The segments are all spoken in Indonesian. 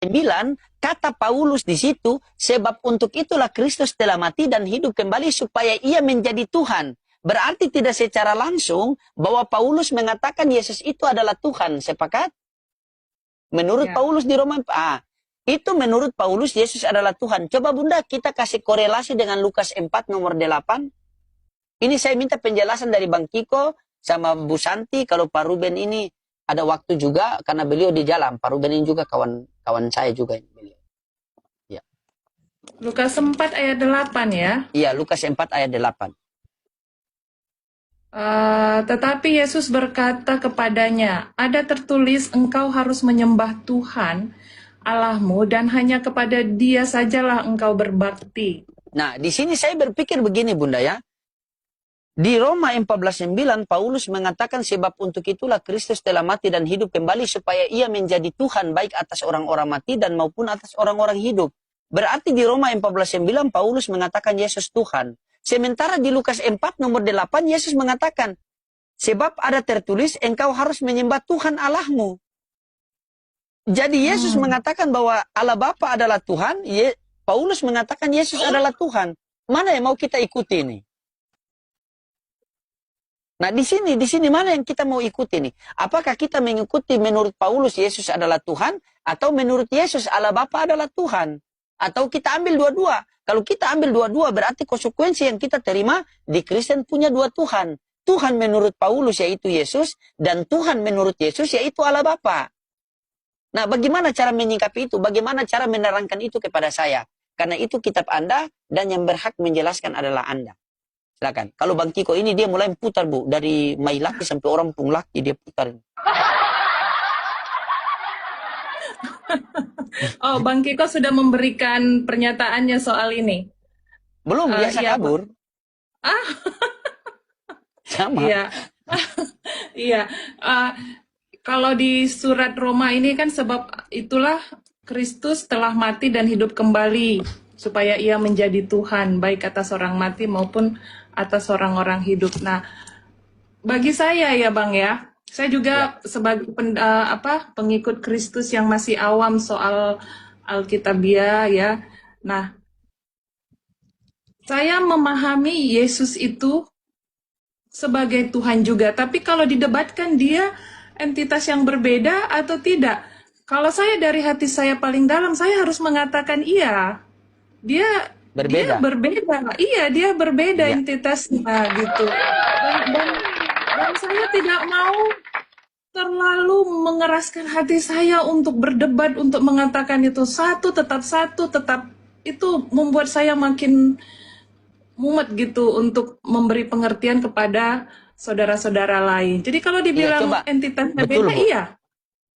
9, kata Paulus di situ, sebab untuk itulah Kristus telah mati dan hidup kembali supaya ia menjadi Tuhan. Berarti tidak secara langsung bahwa Paulus mengatakan Yesus itu adalah Tuhan. Sepakat? Menurut Paulus di Roma, itu menurut Paulus Yesus adalah Tuhan. Coba Bunda kita kasih korelasi dengan Lukas 4 nomor 8. Ini saya minta penjelasan dari Bang Kiko sama Bu Santi. Kalau Pak Ruben ini ada waktu juga karena beliau di jalan. Pak Ruben ini juga kawan saya juga. Ya. Lukas 4 ayat 8 ya? Iya, Lukas 4 ayat 8. Tetapi Yesus berkata kepadanya, ada tertulis engkau harus menyembah Tuhan Allahmu dan hanya kepada Dia sajalah engkau berbakti. Nah, di sini saya berpikir begini Bunda ya. Di Roma 14:9 Paulus mengatakan sebab untuk itulah Kristus telah mati dan hidup kembali supaya ia menjadi Tuhan baik atas orang-orang mati dan maupun atas orang-orang hidup. Berarti di Roma 14:9 Paulus mengatakan Yesus Tuhan. Sementara di Lukas 4 nomor 8 Yesus mengatakan sebab ada tertulis engkau harus menyembah Tuhan Allahmu. Jadi Yesus mengatakan bahwa Allah Bapa adalah Tuhan, Paulus mengatakan Yesus adalah Tuhan. Mana yang mau kita ikuti ini? Nah di sini mana yang kita mau ikuti nih? Apakah kita mengikuti menurut Paulus Yesus adalah Tuhan atau menurut Yesus Allah Bapa adalah Tuhan? Atau kita ambil dua-dua? Kalau kita ambil dua-dua berarti konsekuensi yang kita terima di Kristen punya dua Tuhan. Tuhan menurut Paulus yaitu Yesus dan Tuhan menurut Yesus yaitu Allah Bapa. Nah bagaimana cara menyikapi itu? Bagaimana cara menerangkan itu kepada saya? Karena itu kitab Anda dan yang berhak menjelaskan adalah Anda. Silakan. Kalau Bang Kiko ini dia mulai putar Bu. Dari Mai Laki sampai orang Pung Laki dia putar. Oh, Bang Kiko sudah memberikan pernyataannya soal ini? Belum, biasa iya, kabur. Sama. Iya. Iya. Kalau di surat Roma ini kan sebab itulah Kristus telah mati dan hidup kembali supaya ia menjadi Tuhan baik atas orang mati maupun atas orang-orang hidup. Nah, bagi saya ya Bang ya, saya juga sebagai pengikut Kristus yang masih awam soal Alkitabiah ya. Nah, saya memahami Yesus itu sebagai Tuhan juga, tapi kalau didebatkan dia entitas yang berbeda atau tidak? Kalau saya dari hati saya paling dalam, saya harus mengatakan iya. Dia berbeda. Iya, dia berbeda entitasnya gitu. Dan saya tidak mau terlalu mengeraskan hati saya untuk berdebat, untuk mengatakan itu satu, tetap itu membuat saya makin mumet gitu untuk memberi pengertian kepada saudara-saudara lain. Jadi kalau dibilang entitasnya beda, iya.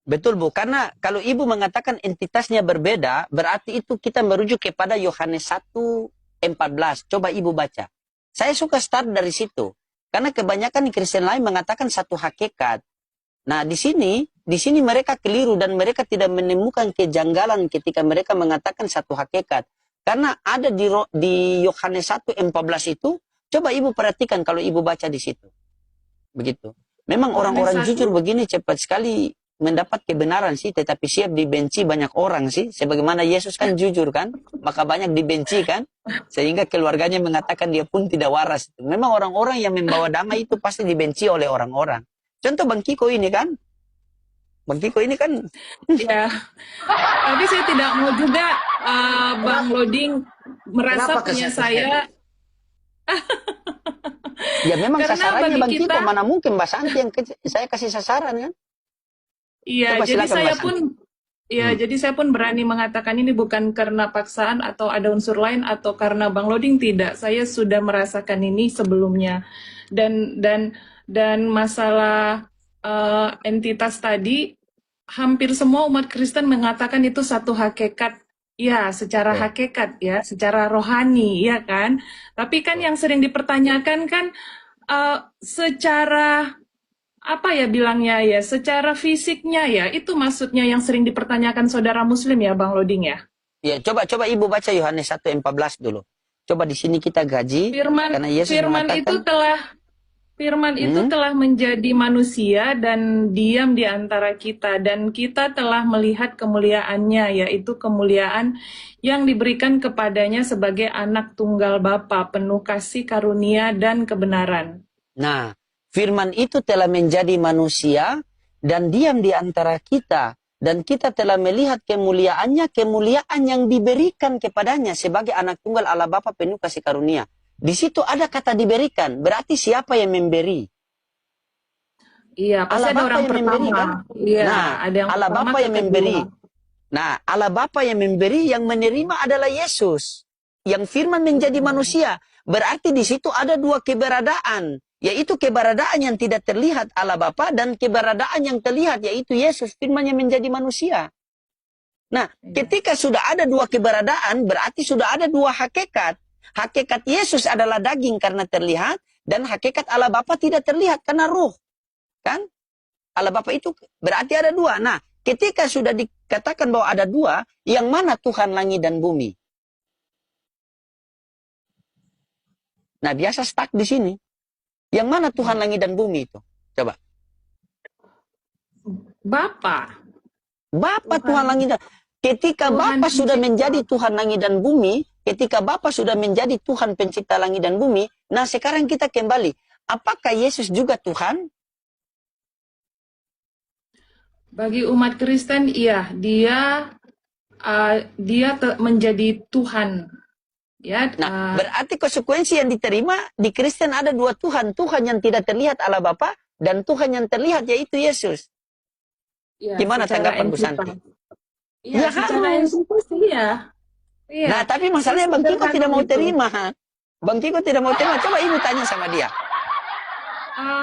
Betul Bu, karena kalau Ibu mengatakan entitasnya berbeda, berarti itu kita merujuk kepada Yohanes 1:14. Coba Ibu baca. Saya suka start dari situ. Karena kebanyakan Kristen lain mengatakan satu hakikat. Nah, di sini mereka keliru dan mereka tidak menemukan kejanggalan ketika mereka mengatakan satu hakikat. Karena ada di Yohanes 1:14 itu, coba Ibu perhatikan kalau Ibu baca di situ. Begitu. Memang orang-orang jujur begini cepat sekali mendapat kebenaran sih, tetapi siap dibenci banyak orang sih. Sebagaimana Yesus kan jujur kan, maka banyak dibenci kan, sehingga keluarganya mengatakan dia pun tidak waras. Memang orang-orang yang membawa damai itu pasti dibenci oleh orang-orang. Contoh Bang Kiko ini kan, Bang Kiko ini kan. Ya, tapi saya tidak mau juga Bang Loding merasa punya saya. Ya memang sasarannya Bang Kiko, mana mungkin Mbak Santi yang saya kasih sasaran kan? Iya, jadi saya pun jadi saya pun berani mengatakan ini bukan karena paksaan atau ada unsur lain atau karena Bang Loding, tidak. Saya sudah merasakan ini sebelumnya. Dan masalah entitas tadi hampir semua umat Kristen mengatakan itu satu hakikat. Ya, secara hakikat ya, secara rohani ya kan. Tapi kan yang sering dipertanyakan kan secara apa ya bilangnya ya, secara fisiknya ya, itu maksudnya yang sering dipertanyakan saudara Muslim ya, Bang Loding ya? Ya, coba Ibu baca Yohanes 1:14 dulu. Coba di sini kita gaji. Firman karena Yesus mengatakan, itu telah Firman itu telah menjadi manusia dan diam di antara kita, dan kita telah melihat kemuliaannya, yaitu kemuliaan yang diberikan kepadanya sebagai anak tunggal Bapa, penuh kasih karunia dan kebenaran. Nah, firman itu telah menjadi manusia dan diam di antara kita. Dan kita telah melihat kemuliaannya, kemuliaan yang diberikan kepadanya sebagai anak tunggal Allah Bapa penuh kasih karunia. Di situ ada kata diberikan, berarti siapa yang memberi? Iya, pasti Allah ada Bapa orang yang memberi pertama. kan? Iya, Nah, ada yang Allah pertama Bapa ke yang kedua. memberi. Nah, Allah Bapa yang memberi, yang menerima adalah Yesus. Yang firman menjadi manusia. Berarti di situ ada dua keberadaan. Yaitu keberadaan yang tidak terlihat Allah Bapa dan keberadaan yang terlihat yaitu Yesus. Firman yang menjadi manusia. Nah, ketika sudah ada dua keberadaan, berarti sudah ada dua hakikat. Hakikat Yesus adalah daging karena terlihat, dan hakikat Allah Bapa tidak terlihat karena ruh. Kan? Allah Bapa itu berarti ada dua. Nah, ketika sudah dikatakan bahwa ada dua, yang mana Tuhan langit dan bumi? Nah, biasa stuck di sini. Yang mana Tuhan langit dan bumi itu? Coba. Bapa. Bapa Tuhan langit dan ketika Tuhan Bapa sudah pencipta. menjadi Tuhan langit dan bumi, ketika Bapa sudah menjadi Tuhan pencipta langit dan bumi, nah sekarang kita kembali. Apakah Yesus juga Tuhan? Bagi umat Kristen, iya, dia menjadi Tuhan. Ya, Nah, berarti konsekuensi yang diterima di Kristen ada dua Tuhan. Tuhan yang tidak terlihat Allah Bapa dan Tuhan yang terlihat yaitu Yesus. ya, Gimana secara tanggapan Bu entitas. Santi? Iya, Ya secara harus. entitas iya. Iya. Nah, tapi masalahnya Bang Kiko tidak mau Sesederhana itu. terima. Bang Kiko tidak mau terima. Coba Ibu tanya sama dia.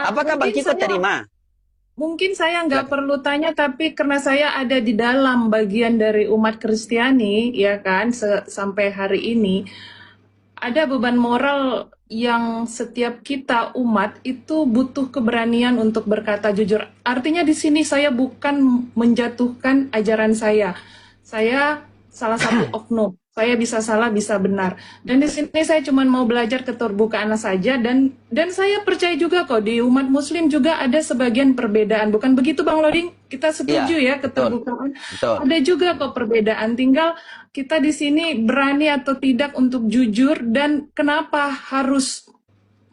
Apakah Bang Kiko terima? Mungkin saya nggak perlu tanya, tapi karena saya ada di dalam bagian dari umat Kristiani, ya kan, sampai hari ini, ada beban moral yang setiap kita umat itu butuh keberanian untuk berkata jujur. Artinya di sini saya bukan menjatuhkan ajaran saya. Saya salah satu oknum. Saya bisa salah, bisa benar. Dan di sini saya cuma mau belajar keterbukaan saja, dan saya percaya juga kok di umat Muslim juga ada sebagian perbedaan. Bukan begitu Bang Loding? Kita setuju ya keterbukaan. Betul. Ada juga kok perbedaan. Tinggal kita di sini berani atau tidak untuk jujur, dan kenapa harus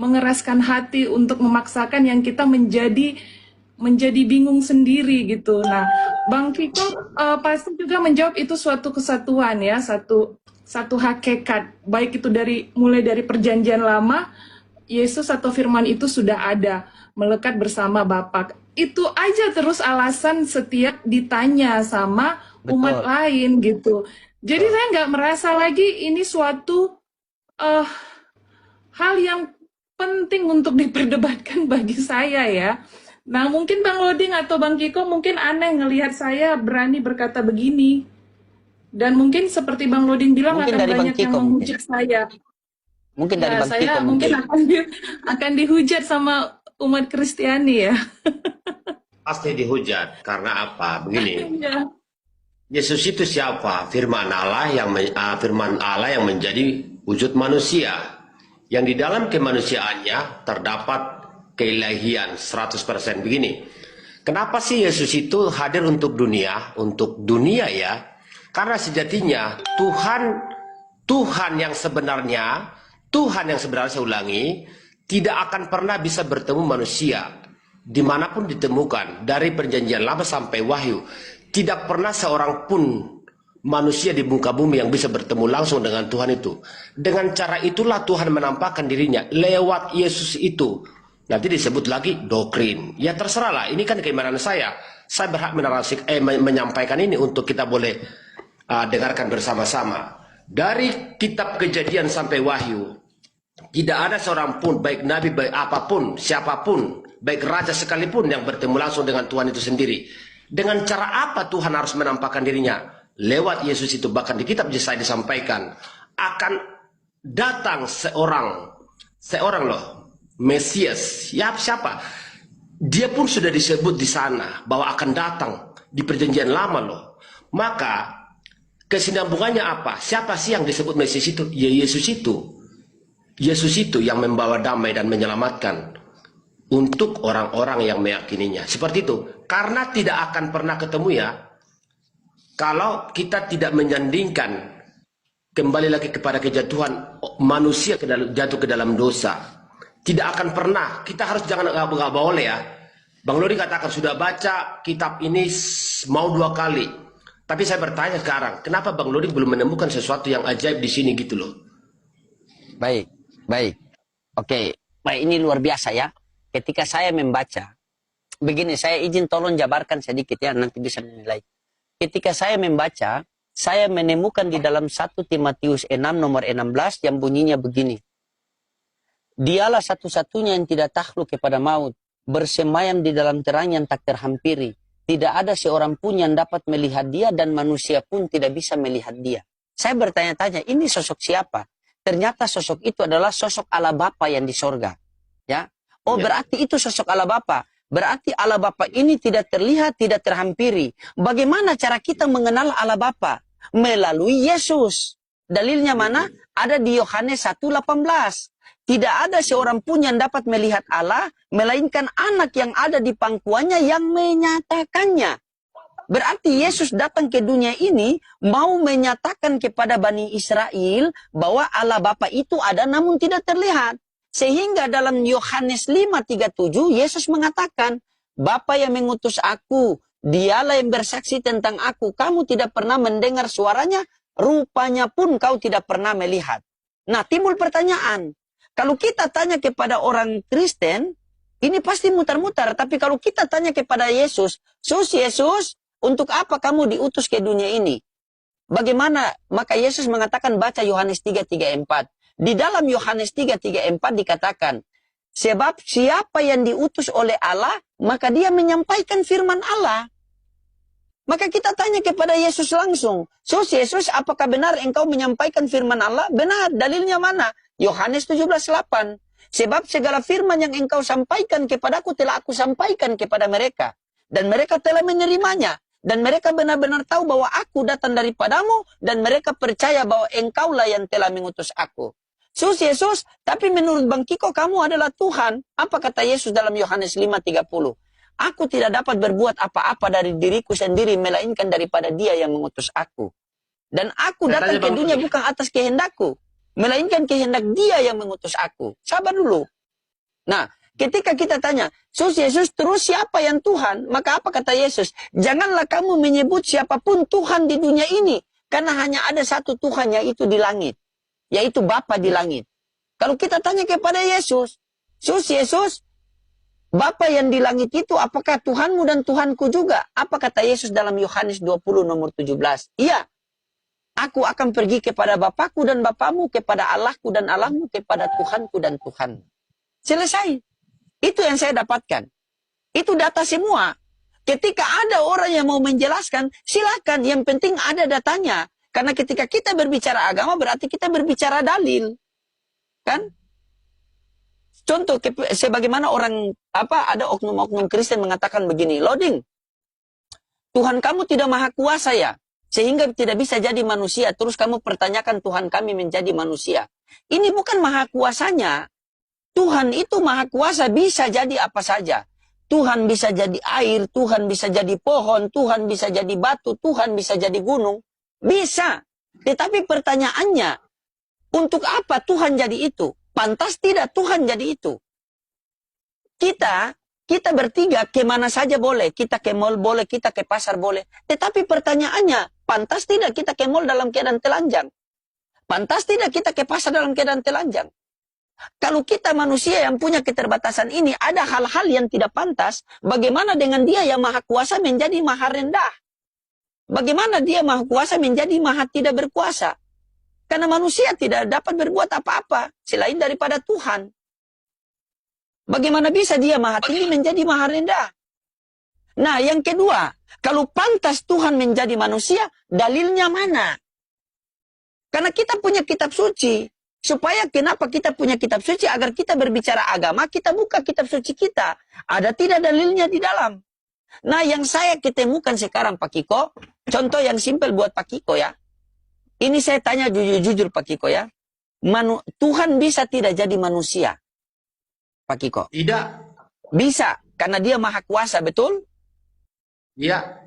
mengeraskan hati untuk memaksakan yang kita menjadi bingung sendiri gitu. Nah, Bang Kiko pasti juga menjawab itu suatu kesatuan ya, satu hakikat. Baik itu mulai dari perjanjian lama, Yesus atau firman itu sudah ada, melekat bersama Bapa. Itu aja terus alasan setiap ditanya sama umat lain gitu. Jadi saya nggak merasa lagi ini suatu hal yang penting untuk diperdebatkan bagi saya ya. Nah, mungkin Bang Loding atau Bang Kiko mungkin aneh ngelihat saya berani berkata begini. Dan mungkin seperti Bang Loding bilang mungkin akan dari banyak Bang yang Kiko, menghujat saya. Mungkin dari Ya, Bang saya Kiko mungkin akan dihujat sama umat Kristiani ya. Pasti dihujat. Karena apa? Begini. Ya. Yesus itu siapa? Firman Allah yang menjadi wujud manusia. Yang di dalam kemanusiaannya terdapat keilahian 100%. Begini. Kenapa sih Yesus itu hadir untuk dunia? Untuk dunia ya. Karena sejatinya Tuhan yang sebenarnya saya ulangi, tidak akan pernah bisa bertemu manusia dimanapun ditemukan, dari perjanjian lama sampai wahyu. Tidak pernah seorang pun manusia di muka bumi yang bisa bertemu langsung dengan Tuhan itu. Dengan cara itulah Tuhan menampakkan dirinya lewat Yesus itu. Nanti disebut lagi doktrin. Ya terserahlah, ini kan keimanan saya. Saya berhak menyampaikan ini untuk kita boleh dengarkan bersama-sama. Dari kitab Kejadian sampai wahyu, tidak ada seorang pun, baik nabi, baik apapun, siapapun, baik raja sekalipun yang bertemu langsung dengan Tuhan itu sendiri. Dengan cara apa Tuhan harus menampakkan dirinya? Lewat Yesus itu. Bahkan di kitab Yesaya disampaikan akan datang seorang loh, Mesias. Ya, siapa? Dia pun sudah disebut di sana bahwa akan datang di perjanjian lama loh. Maka kesinambungannya apa? Siapa sih yang disebut Mesias itu? Ya Yesus itu. Yesus itu yang membawa damai dan menyelamatkan. untuk orang-orang yang meyakininya. Seperti itu. Karena tidak akan pernah ketemu ya, kalau kita tidak menyandingkan kembali lagi kepada kejatuhan manusia jatuh ke dalam dosa. Tidak akan pernah. Kita harus nggak boleh ya. Bang Lodi katakan sudah baca kitab ini mau 2 kali. Tapi saya bertanya sekarang, kenapa Bang Lodi belum menemukan sesuatu yang ajaib di sini gitu loh? Baik, baik. Oke, baik, ini luar biasa ya. Ketika saya membaca, begini, saya izin tolong jabarkan sedikit ya, nanti bisa menilai. Ketika saya membaca, saya menemukan di dalam 1 Timotius 6 nomor 16 yang bunyinya begini. Dialah satu-satunya yang tidak takluk kepada maut, bersemayam di dalam terang yang tak terhampiri. Tidak ada seorang pun yang dapat melihat dia dan manusia pun tidak bisa melihat dia. Saya bertanya-tanya, ini sosok siapa? Ternyata sosok itu adalah sosok Allah Bapa yang di sorga. Ya. Oh, berarti itu sosok Allah Bapa. Berarti Allah Bapa ini tidak terlihat, tidak terhampiri. Bagaimana cara kita mengenal Allah Bapa? Melalui Yesus. Dalilnya mana? Ada di Yohanes 1:18. Tidak ada seorang pun yang dapat melihat Allah, melainkan anak yang ada di pangkuannya yang menyatakannya. Berarti Yesus datang ke dunia ini mau menyatakan kepada Bani Israel bahwa Allah Bapa itu ada namun tidak terlihat. Sehingga dalam Yohanes 5:37 Yesus mengatakan, Bapa yang mengutus aku, dialah yang bersaksi tentang aku. Kamu tidak pernah mendengar suaranya, rupanya pun kau tidak pernah melihat. Nah, timbul pertanyaan. Kalau kita tanya kepada orang Kristen, ini pasti mutar-mutar. Tapi kalau kita tanya kepada Yesus, Yesus, untuk apa kamu diutus ke dunia ini? Bagaimana? Maka Yesus mengatakan, baca Yohanes 3:3-4. Di dalam Yohanes 3:3-4 dikatakan, sebab siapa yang diutus oleh Allah, maka dia menyampaikan firman Allah. Maka kita tanya kepada Yesus langsung, Yesus, apakah benar engkau menyampaikan firman Allah? Benar, dalilnya mana? Yohanes 17:8. Sebab segala firman yang engkau sampaikan kepadaku telah aku sampaikan kepada mereka. Dan mereka telah menerimanya. Dan mereka benar-benar tahu bahwa aku datang daripadamu. Dan mereka percaya bahwa engkaulah yang telah mengutus aku. Yesus, tapi menurut Bang Kiko kamu adalah Tuhan. Apa kata Yesus dalam Yohanes 5:30? Aku tidak dapat berbuat apa-apa dari diriku sendiri, melainkan daripada Dia yang mengutus aku. Dan aku datang ke dunia bukan atas kehendakku, melainkan kehendak Dia yang mengutus aku. Sabar dulu. Nah, ketika kita tanya, Yesus, terus siapa yang Tuhan? Maka apa kata Yesus? Janganlah kamu menyebut siapapun Tuhan di dunia ini. Karena hanya ada satu Tuhan, yaitu di langit. Yaitu Bapa di langit. Kalau kita tanya kepada Yesus, Yesus, Bapa yang di langit itu apakah Tuhanmu dan Tuhanku juga? Apa kata Yesus dalam Yohanes 20 nomor 17? Iya. Aku akan pergi kepada Bapakku dan Bapamu, kepada Allahku dan Allahmu, kepada Tuhanku dan Tuhanmu. Selesai. Itu yang saya dapatkan. Itu data semua. Ketika ada orang yang mau menjelaskan, silakan. Yang penting ada datanya. Karena ketika kita berbicara agama, berarti kita berbicara dalil. Kan? Contoh, sebagaimana orang, ada oknum-oknum Kristen mengatakan begini, Loading, Tuhan kamu tidak maha kuasa ya, sehingga tidak bisa jadi manusia, terus kamu pertanyakan Tuhan kami menjadi manusia. Ini bukan maha kuasanya. Tuhan itu maha kuasa, bisa jadi apa saja. Tuhan bisa jadi air, Tuhan bisa jadi pohon, Tuhan bisa jadi batu, Tuhan bisa jadi gunung. Bisa. Tetapi pertanyaannya, untuk apa Tuhan jadi itu? Pantas tidak Tuhan jadi itu? Kita bertiga kemana saja boleh. Kita ke mall boleh, kita ke pasar boleh. Tetapi pertanyaannya, pantas tidak kita ke mall dalam keadaan telanjang? Pantas tidak kita ke pasar dalam keadaan telanjang? Kalau kita manusia yang punya keterbatasan ini, ada hal-hal yang tidak pantas, bagaimana dengan Dia yang maha kuasa menjadi maha rendah? Bagaimana Dia maha kuasa menjadi maha tidak berkuasa? Karena manusia tidak dapat berbuat apa-apa selain daripada Tuhan. Bagaimana bisa Dia maha tinggi menjadi maha rendah? Nah, yang kedua, kalau pantas Tuhan menjadi manusia, dalilnya mana? Karena kita punya kitab suci. Supaya kenapa kita punya kitab suci? Agar kita berbicara agama, kita buka kitab suci kita. Ada tidak dalilnya di dalam? Nah, yang saya ketemukan sekarang Pak Kiko, contoh yang simpel buat Pak Kiko ya. Ini saya tanya jujur-jujur Pak Kiko ya. Tuhan bisa tidak jadi manusia? Pak Kiko. Tidak. Bisa, karena dia maha kuasa, betul? Iya.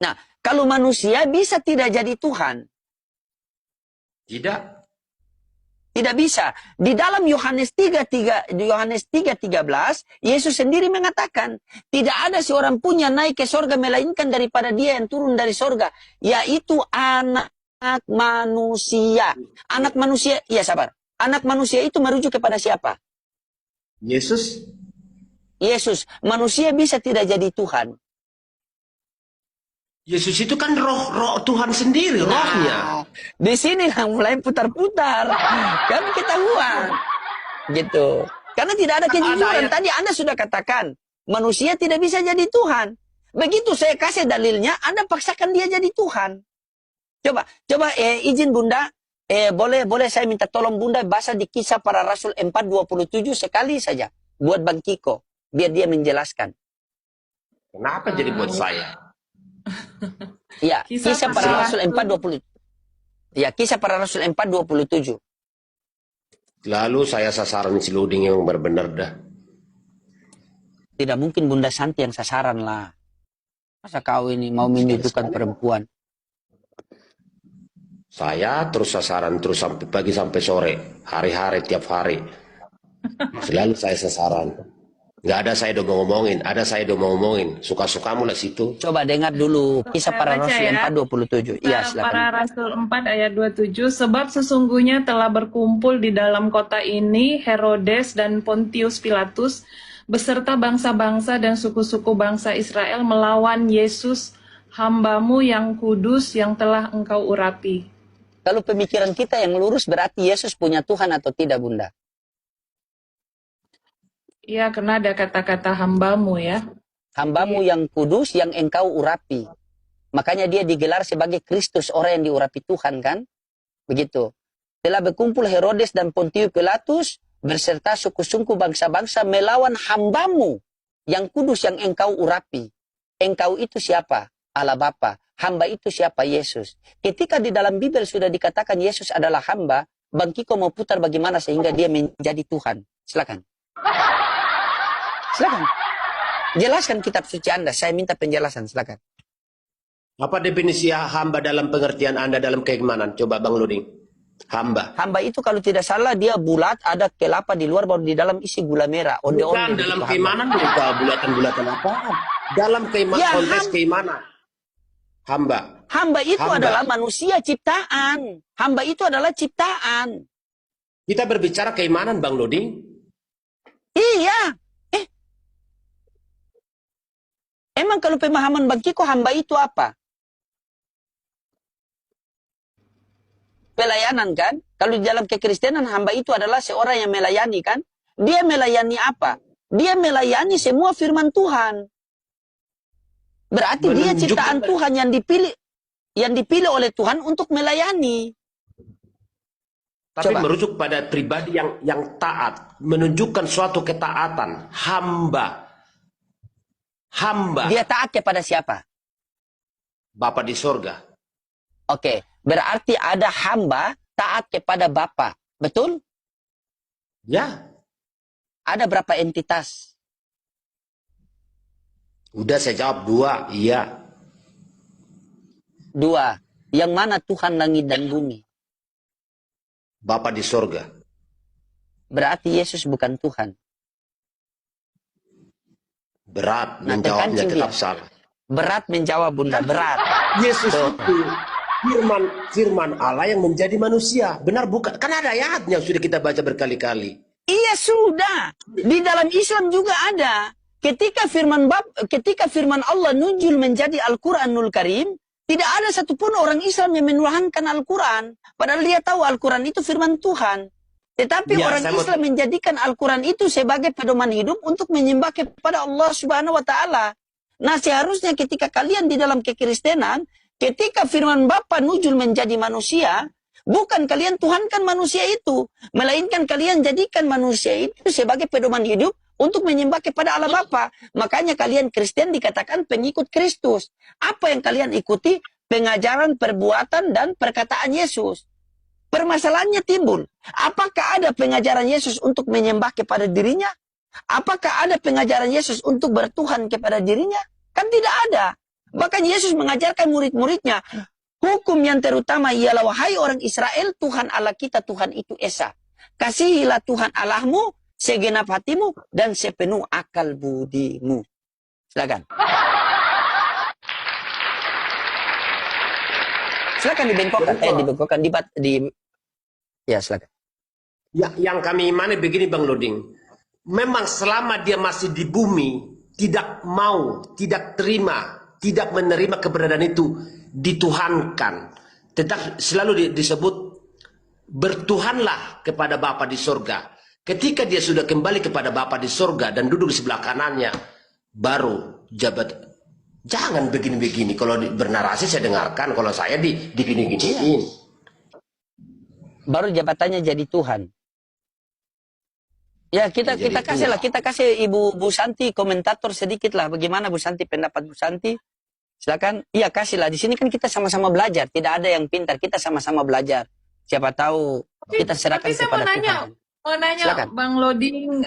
Nah, kalau manusia bisa tidak jadi Tuhan? Tidak. Tidak bisa. Di dalam Yohanes 3:13, Yesus sendiri mengatakan, tidak ada seorang pun yang naik ke sorga melainkan daripada dia yang turun dari sorga, yaitu anak manusia. Anak manusia, ya sabar. Anak manusia itu merujuk kepada siapa? Yesus. Yesus. Manusia bisa tidak jadi Tuhan. Yesus itu kan roh Tuhan sendiri, rohnya. Di sini mulai putar-putar. Kan ketahuan. Gitu. Karena tidak ada kejujuran. Tadi Anda sudah katakan, manusia tidak bisa jadi Tuhan. Begitu saya kasih dalilnya, Anda paksakan dia jadi Tuhan. Coba izin Bunda, boleh saya minta tolong Bunda baca di Kisah Para Rasul 4:27 sekali saja buat Bang Kiko, biar dia menjelaskan. Kenapa jadi buat saya? Iya, Kisah Para Rasul 4:27. Ya, Kisah Para Rasul 4:27. Lalu saya sasaran si Luding yang benar dah. Tidak mungkin Bunda Santi yang sasaran lah. Masa kau ini mau menyudutkan perempuan? Saya terus sasaran terus sampai pagi sampai sore, hari-hari tiap hari. Selalu saya sasaran. Nggak ada saya udah mau ngomongin, ada saya udah mau ngomongin. Suka-sukamu lah situ. Coba dengar dulu Kisah Para Rasul 4:27. Iya, silakan. Para Rasul 4 ayat 27, sebab sesungguhnya telah berkumpul di dalam kota ini Herodes dan Pontius Pilatus beserta bangsa-bangsa dan suku-suku bangsa Israel melawan Yesus, hamba-Mu yang kudus yang telah Engkau urapi. Kalau pemikiran kita yang lurus berarti Yesus punya Tuhan atau tidak, Bunda? Iya, karena ada kata-kata hamba-Mu ya. Hamba-Mu yang kudus yang Engkau urapi. Makanya dia digelar sebagai Kristus, orang yang diurapi Tuhan kan? Begitu. Telah berkumpul Herodes dan Pontius Pilatus berserta suku-suku bangsa-bangsa melawan hamba-Mu yang kudus yang Engkau urapi. Engkau itu siapa? Allah Bapa. Hamba itu siapa? Yesus. Ketika di dalam Bible sudah dikatakan Yesus adalah hamba, Bang Kiko mau putar bagaimana sehingga dia menjadi Tuhan. Silakan. Silakan. Jelaskan kitab suci Anda. Saya minta penjelasan. Silakan. Apa definisi hamba dalam pengertian Anda dalam keimanan? Coba Bang Luding. Hamba. Hamba itu kalau tidak salah dia bulat, ada kelapa di luar, baru di dalam isi gula merah. Bukan dalam keimanan juga bulatan-bulatan apa? Dalam keimanan, ya, konteks keimanan. Hamba. Hamba itu adalah manusia ciptaan. Hamba itu adalah ciptaan. Kita berbicara keimanan, Bang Luding. Iya. Emang kalau pemahaman Bang Kiko hamba itu apa? Pelayanan kan? Kalau di dalam kekristenan hamba itu adalah seorang yang melayani kan? Dia melayani apa? Dia melayani semua firman Tuhan. Berarti dia ciptaan Tuhan yang dipilih oleh Tuhan untuk melayani. Tapi merujuk pada pribadi yang taat, menunjukkan suatu ketaatan, hamba. Hamba. Dia taat kepada siapa? Bapa di sorga. Oke, berarti ada hamba taat kepada Bapa, betul? Ya. Ada berapa entitas? Udah saya jawab 2, iya. 2. Yang mana Tuhan langit dan bumi? Bapa di sorga. Berarti Yesus bukan Tuhan. Berat menjawabnya tetap salah. Berat menjawab Bunda, berat. Yesus itu firman Allah yang menjadi manusia. Benar bukan? Kan ada ayatnya sudah kita baca berkali-kali. Iya sudah. Di dalam Islam juga ada. Ketika firman Allah nuzul menjadi Al-Quranul Karim, tidak ada satupun orang Islam yang menuhankan Al-Quran. Padahal dia tahu Al-Quran itu firman Tuhan. Tetapi orang Islam menjadikan Al-Quran itu sebagai pedoman hidup untuk menyembah kepada Allah Subhanahu wa Ta'ala. Nah, seharusnya ketika kalian di dalam kekristenan, ketika firman Bapa nuzul menjadi manusia, bukan kalian tuhankan manusia itu, melainkan kalian jadikan manusia itu sebagai pedoman hidup untuk menyembah kepada Allah Bapa. Makanya kalian Kristen dikatakan pengikut Kristus. Apa yang kalian ikuti? Pengajaran, perbuatan, dan perkataan Yesus. Permasalahannya timbul. Apakah ada pengajaran Yesus untuk menyembah kepada dirinya? Apakah ada pengajaran Yesus untuk bertuhan kepada dirinya? Kan tidak ada. Bahkan Yesus mengajarkan murid-muridnya, hukum yang terutama ialah, wahai orang Israel, Tuhan Allah kita, Tuhan itu Esa. Kasihilah Tuhan Allahmu segenap hatimu dan sepenuh akal budimu. Silakan. Silakan dibengkokkan. Dibengkokkan. Ya, silakan. Ya, yang kami imani begini Bang Loding. Memang selama dia masih di bumi, tidak mau, tidak terima, tidak menerima keberadaan itu, dituhankan. Tetap selalu disebut, bertuhanlah kepada Bapa di sorga. Ketika dia sudah kembali kepada Bapa di sorga dan duduk di sebelah kanannya, baru jabat. Jangan begini-begini. Kalau bernarasi saya dengarkan, kalau saya digini-giniin. Baru jabatannya jadi Tuhan. Ya, kita kasih Ibu Bu Santi komentator sedikit lah. Bagaimana Bu Santi, pendapat Bu Santi? Silakan. Iya, kasihlah. Di sini kan kita sama-sama belajar. Tidak ada yang pintar. Kita sama-sama belajar. Siapa tahu kita serahkan kepada Tuhan. Mau nanya Silakan. Bang Loding,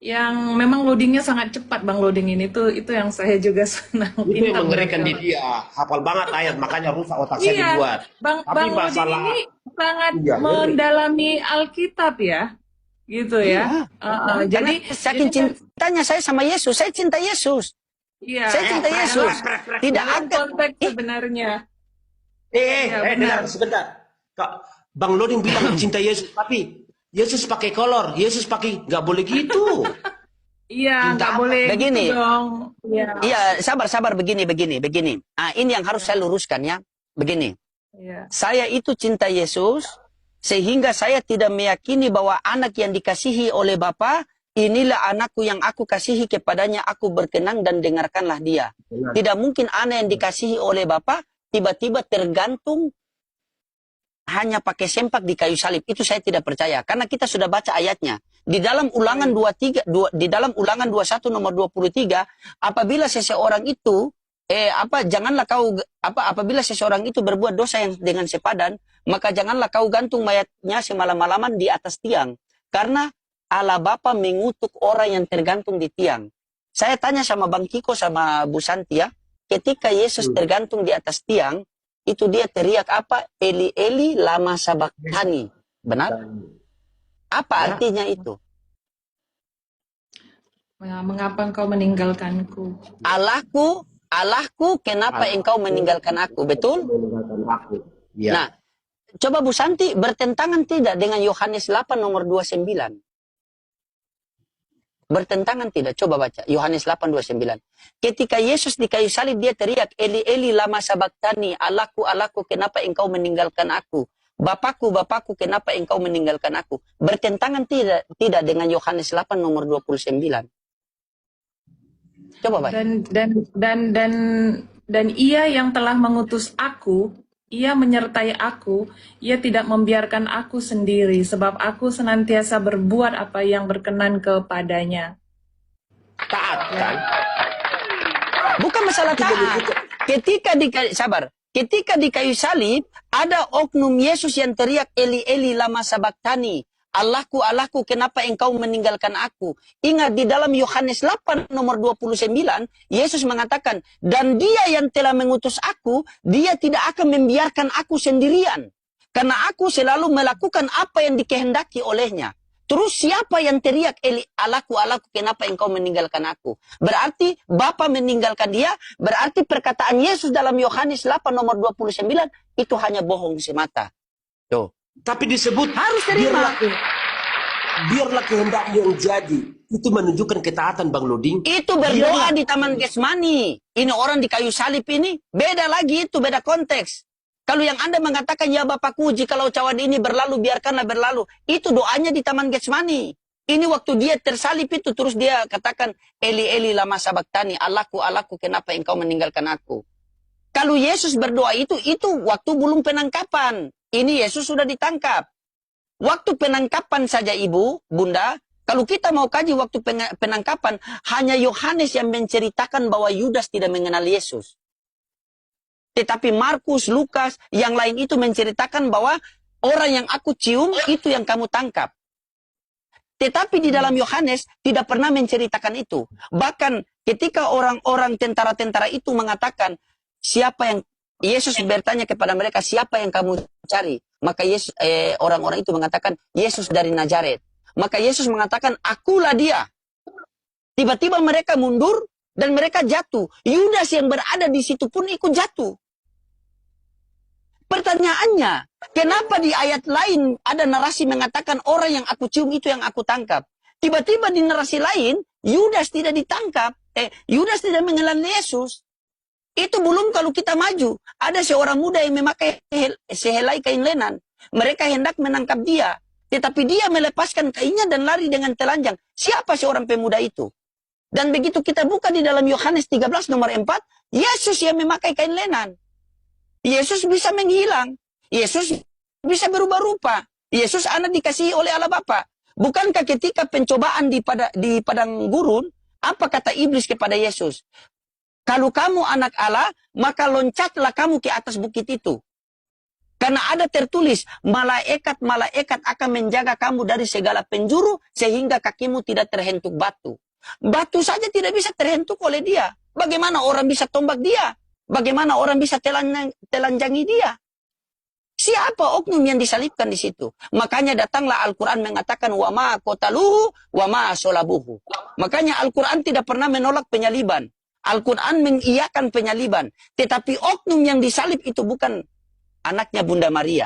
yang memang loadingnya sangat cepat Bang Loding ini itu yang saya juga senang. Itu yang mengerikan di dia. Hafal banget ayat, makanya rusak otak saya dibuat. Bang masalah Loding ini sangat mendalami Alkitab ya. Gitu ya. Jadi saking cintanya saya sama Yesus, saya cinta Yesus. Iya. Saya cinta Yesus. Tidak ada konteks sebenarnya. Dengar sebentar. Bang Loding bilang cinta Yesus, tapi Yesus pakai kolor, Yesus pakai, nggak boleh gitu. Iya, nggak boleh begini. gitu dong. Iya, sabar begini. Ini yang harus saya luruskan ya. Begini. Iya. Saya itu cinta Yesus sehingga saya tidak meyakini bahwa anak yang dikasihi oleh Bapa, inilah anakku yang aku kasihi, kepadanya aku berkenan dan dengarkanlah dia. Tidak mungkin anak yang dikasihi oleh Bapa tiba-tiba tergantung hanya pakai sempak di kayu salib. Itu saya tidak percaya, karena kita sudah baca ayatnya di dalam Ulangan 21 nomor 23, apabila seseorang itu apabila seseorang itu berbuat dosa yang dengan sepadan, maka janganlah kau gantung mayatnya semalam-malaman di atas tiang, karena Allah Bapa mengutuk orang yang tergantung di tiang. Saya tanya sama Bang Kiko sama Bu Santi ya, ketika Yesus tergantung di atas tiang, itu dia teriak apa? Eli Eli lama sabachthani. Benar? Apa artinya itu? Mengapa engkau meninggalkanku? Allahku, kenapa engkau meninggalkan aku? Betul? Ya. Nah, coba Bu Santi, bertentangan tidak dengan Yohanes 8 nomor 29? Bertentangan tidak? Coba baca Yohanes 8:29. Ketika Yesus di kayu salib, dia teriak, Eli Eli lama sabachthani, Allahku, Allahku, kenapa engkau meninggalkan aku? Bapakku, Bapakku, kenapa engkau meninggalkan aku? Bertentangan tidak dengan Yohanes 8 nomor 29? Coba baca. Dan Ia yang telah mengutus aku, Ia menyertai aku, Ia tidak membiarkan aku sendiri, sebab aku senantiasa berbuat apa yang berkenan kepadanya. Taat kan? Bukan masalah taat. Ketika di kayu salib, ada oknum Yesus yang teriak, Eli Eli lama sabachthani, Allahku, Allahku, kenapa engkau meninggalkan aku? Ingat, di dalam Yohanes 8 nomor 29, Yesus mengatakan, dan dia yang telah mengutus aku, dia tidak akan membiarkan aku sendirian. Karena aku selalu melakukan apa yang dikehendaki olehnya. Terus siapa yang teriak, Eli, Allahku, Allahku, kenapa engkau meninggalkan aku? Berarti Bapa meninggalkan dia, berarti perkataan Yesus dalam Yohanes 8 nomor 29, itu hanya bohong semata. Tuh. Tapi disebut harus terima. Biarlah kehendakmu yang jadi. Itu menunjukkan ketaatan Bang Loding. Itu berdoa di Taman Getsemani. Ini orang di kayu salib ini. Beda lagi itu, beda konteks. Kalau yang Anda mengatakan, ya Bapakku, jikalau cawan ini berlalu, biarkanlah berlalu. Itu doanya di Taman Getsemani. Ini waktu dia tersalib itu, terus dia katakan, Eli Eli lama sabachthani, Allahku, Allahku, kenapa engkau meninggalkan aku? Kalau Yesus berdoa itu waktu belum penangkapan. Ini Yesus sudah ditangkap. Waktu penangkapan saja Ibu, Bunda, kalau kita mau kaji waktu penangkapan, hanya Yohanes yang menceritakan bahwa Yudas tidak mengenal Yesus. Tetapi Markus, Lukas, yang lain itu menceritakan bahwa orang yang aku cium, itu yang kamu tangkap. Tetapi di dalam Yohanes tidak pernah menceritakan itu. Bahkan ketika orang-orang tentara-tentara itu mengatakan, siapa yang Yesus bertanya kepada mereka, siapa yang kamu cari? Maka Yesus, orang-orang itu mengatakan, Yesus dari Nazaret. Maka Yesus mengatakan, akulah dia. Tiba-tiba mereka mundur dan mereka jatuh. Yudas yang berada di situ pun ikut jatuh. Pertanyaannya, kenapa di ayat lain ada narasi mengatakan orang yang aku cium itu yang aku tangkap? Tiba-tiba di narasi lain, Yudas tidak ditangkap. Yudas tidak mengenal Yesus. Itu belum kalau kita maju. Ada seorang muda yang memakai sehelai kain lenan. Mereka hendak menangkap dia. Tetapi dia melepaskan kainnya dan lari dengan telanjang. Siapa seorang pemuda itu? Dan begitu kita buka di dalam Yohanes 13 nomor 4, Yesus yang memakai kain lenan. Yesus bisa menghilang. Yesus bisa berubah rupa. Yesus anak dikasihi oleh Allah Bapa. Bukankah ketika pencobaan di padang gurun, apa kata iblis kepada Yesus? Kalau kamu anak Allah, maka loncatlah kamu ke atas bukit itu. Karena ada tertulis, malaikat-malaikat akan menjaga kamu dari segala penjuru, sehingga kakimu tidak terhentuk batu. Batu saja tidak bisa terhentuk oleh dia. Bagaimana orang bisa tombak dia? Bagaimana orang bisa telanjangi dia? Siapa oknum yang disalibkan di situ? Makanya datanglah Al-Quran mengatakan, wa ma qataluhu wa ma solabuhu. Makanya Al-Quran tidak pernah menolak penyaliban. Al-Quran mengiyakan penyaliban. Tetapi oknum yang disalib itu bukan anaknya Bunda Maria.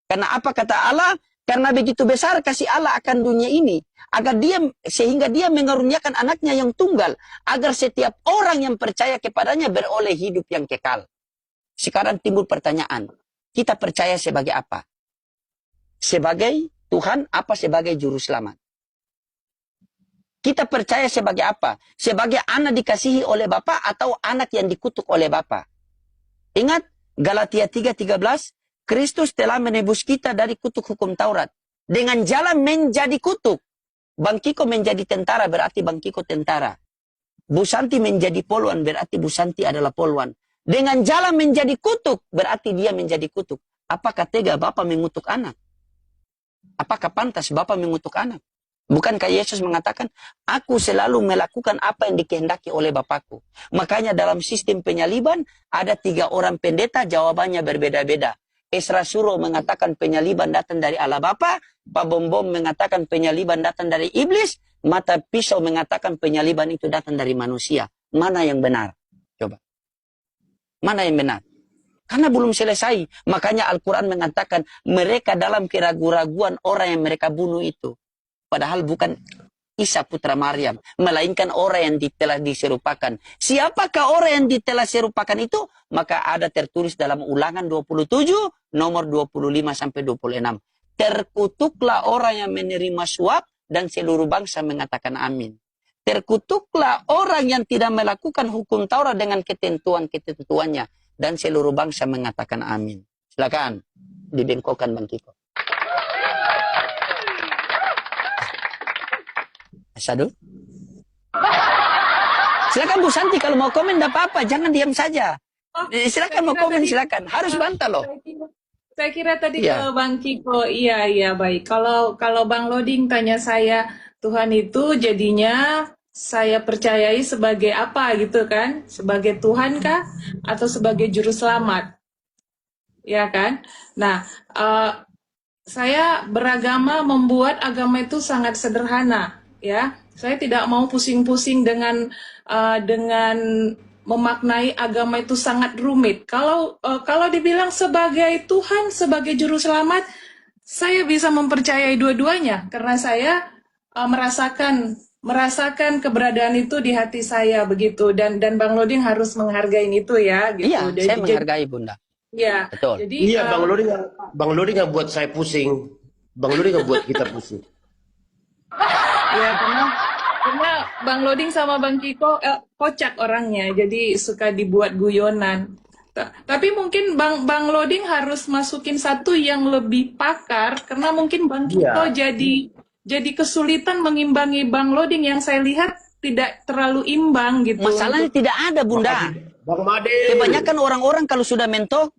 Karena apa kata Allah? Karena begitu besar kasih Allah akan dunia ini, sehingga dia mengaruniakan anaknya yang tunggal, agar setiap orang yang percaya kepadanya beroleh hidup yang kekal. Sekarang timbul pertanyaan, kita percaya sebagai apa? Sebagai Tuhan apa sebagai Juru Selamat? Kita percaya sebagai apa? Sebagai anak dikasihi oleh Bapa atau anak yang dikutuk oleh Bapa? Ingat, Galatia 3:13, Kristus telah menebus kita dari kutuk hukum Taurat. Dengan jalan menjadi kutuk. Bang Kiko menjadi tentara berarti Bang Kiko tentara. Bu Santi menjadi poluan berarti Bu Santi adalah poluan. Dengan jalan menjadi kutuk berarti dia menjadi kutuk. Apakah tega Bapa mengutuk anak? Apakah pantas Bapa mengutuk anak? Bukankah Yesus mengatakan, aku selalu melakukan apa yang dikehendaki oleh Bapakku. Makanya dalam sistem penyaliban, ada 3 orang pendeta, jawabannya berbeda-beda. Esra Suro mengatakan penyaliban datang dari Allah Bapa, Pak Bom mengatakan penyaliban datang dari iblis, Mata Pisau mengatakan penyaliban itu datang dari manusia. Mana yang benar? Coba. Mana yang benar? Karena belum selesai. Makanya Al-Quran mengatakan mereka dalam keraguan-raguan orang yang mereka bunuh itu. Padahal bukan Isa putra Maryam, melainkan orang yang telah diserupakan. Siapakah orang yang telah serupakan itu? Maka ada tertulis dalam Ulangan 27 nomor 25 sampai 26. Terkutuklah orang yang menerima suap dan seluruh bangsa mengatakan amin. Terkutuklah orang yang tidak melakukan hukum Taurat dengan ketentuan-ketentuannya dan seluruh bangsa mengatakan amin. Silakan dibengkokkan Bang Kiko. Asyadu. Silakan Bu Santi kalau mau komen tidak apa-apa, jangan diam saja. Silakan mau komen silakan, harus bantah loh. Saya kira tadi ke Bang Kiko, iya baik. Kalau Bang Loding tanya saya, Tuhan itu jadinya saya percayai sebagai apa gitu kan? Sebagai Tuhan kah? Atau sebagai Juru Selamat? Ya kan? Nah, saya beragama membuat agama itu sangat sederhana. Ya, saya tidak mau pusing-pusing dengan memaknai agama itu sangat rumit. Kalau dibilang sebagai Tuhan, sebagai Juru Selamat, saya bisa mempercayai dua-duanya karena saya merasakan keberadaan itu di hati saya begitu. Dan Bang Loding harus menghargai itu ya. Gitu. Iya, saya menghargai Bunda. Iya, betul. Jadi, iya, Bang Loding yang buat saya pusing. Bang Loding yang buat kita pusing. Ya, karena Bang Loding sama Bang Kiko kocak orangnya, jadi suka dibuat guyonan. Tapi mungkin Bang Loding harus masukin satu yang lebih pakar, karena mungkin Bang Kiko jadi kesulitan mengimbangi Bang Loding yang saya lihat tidak terlalu imbang gitu. Masalahnya tidak ada Bunda. Bang Made. Kebanyakan orang-orang kalau sudah mentok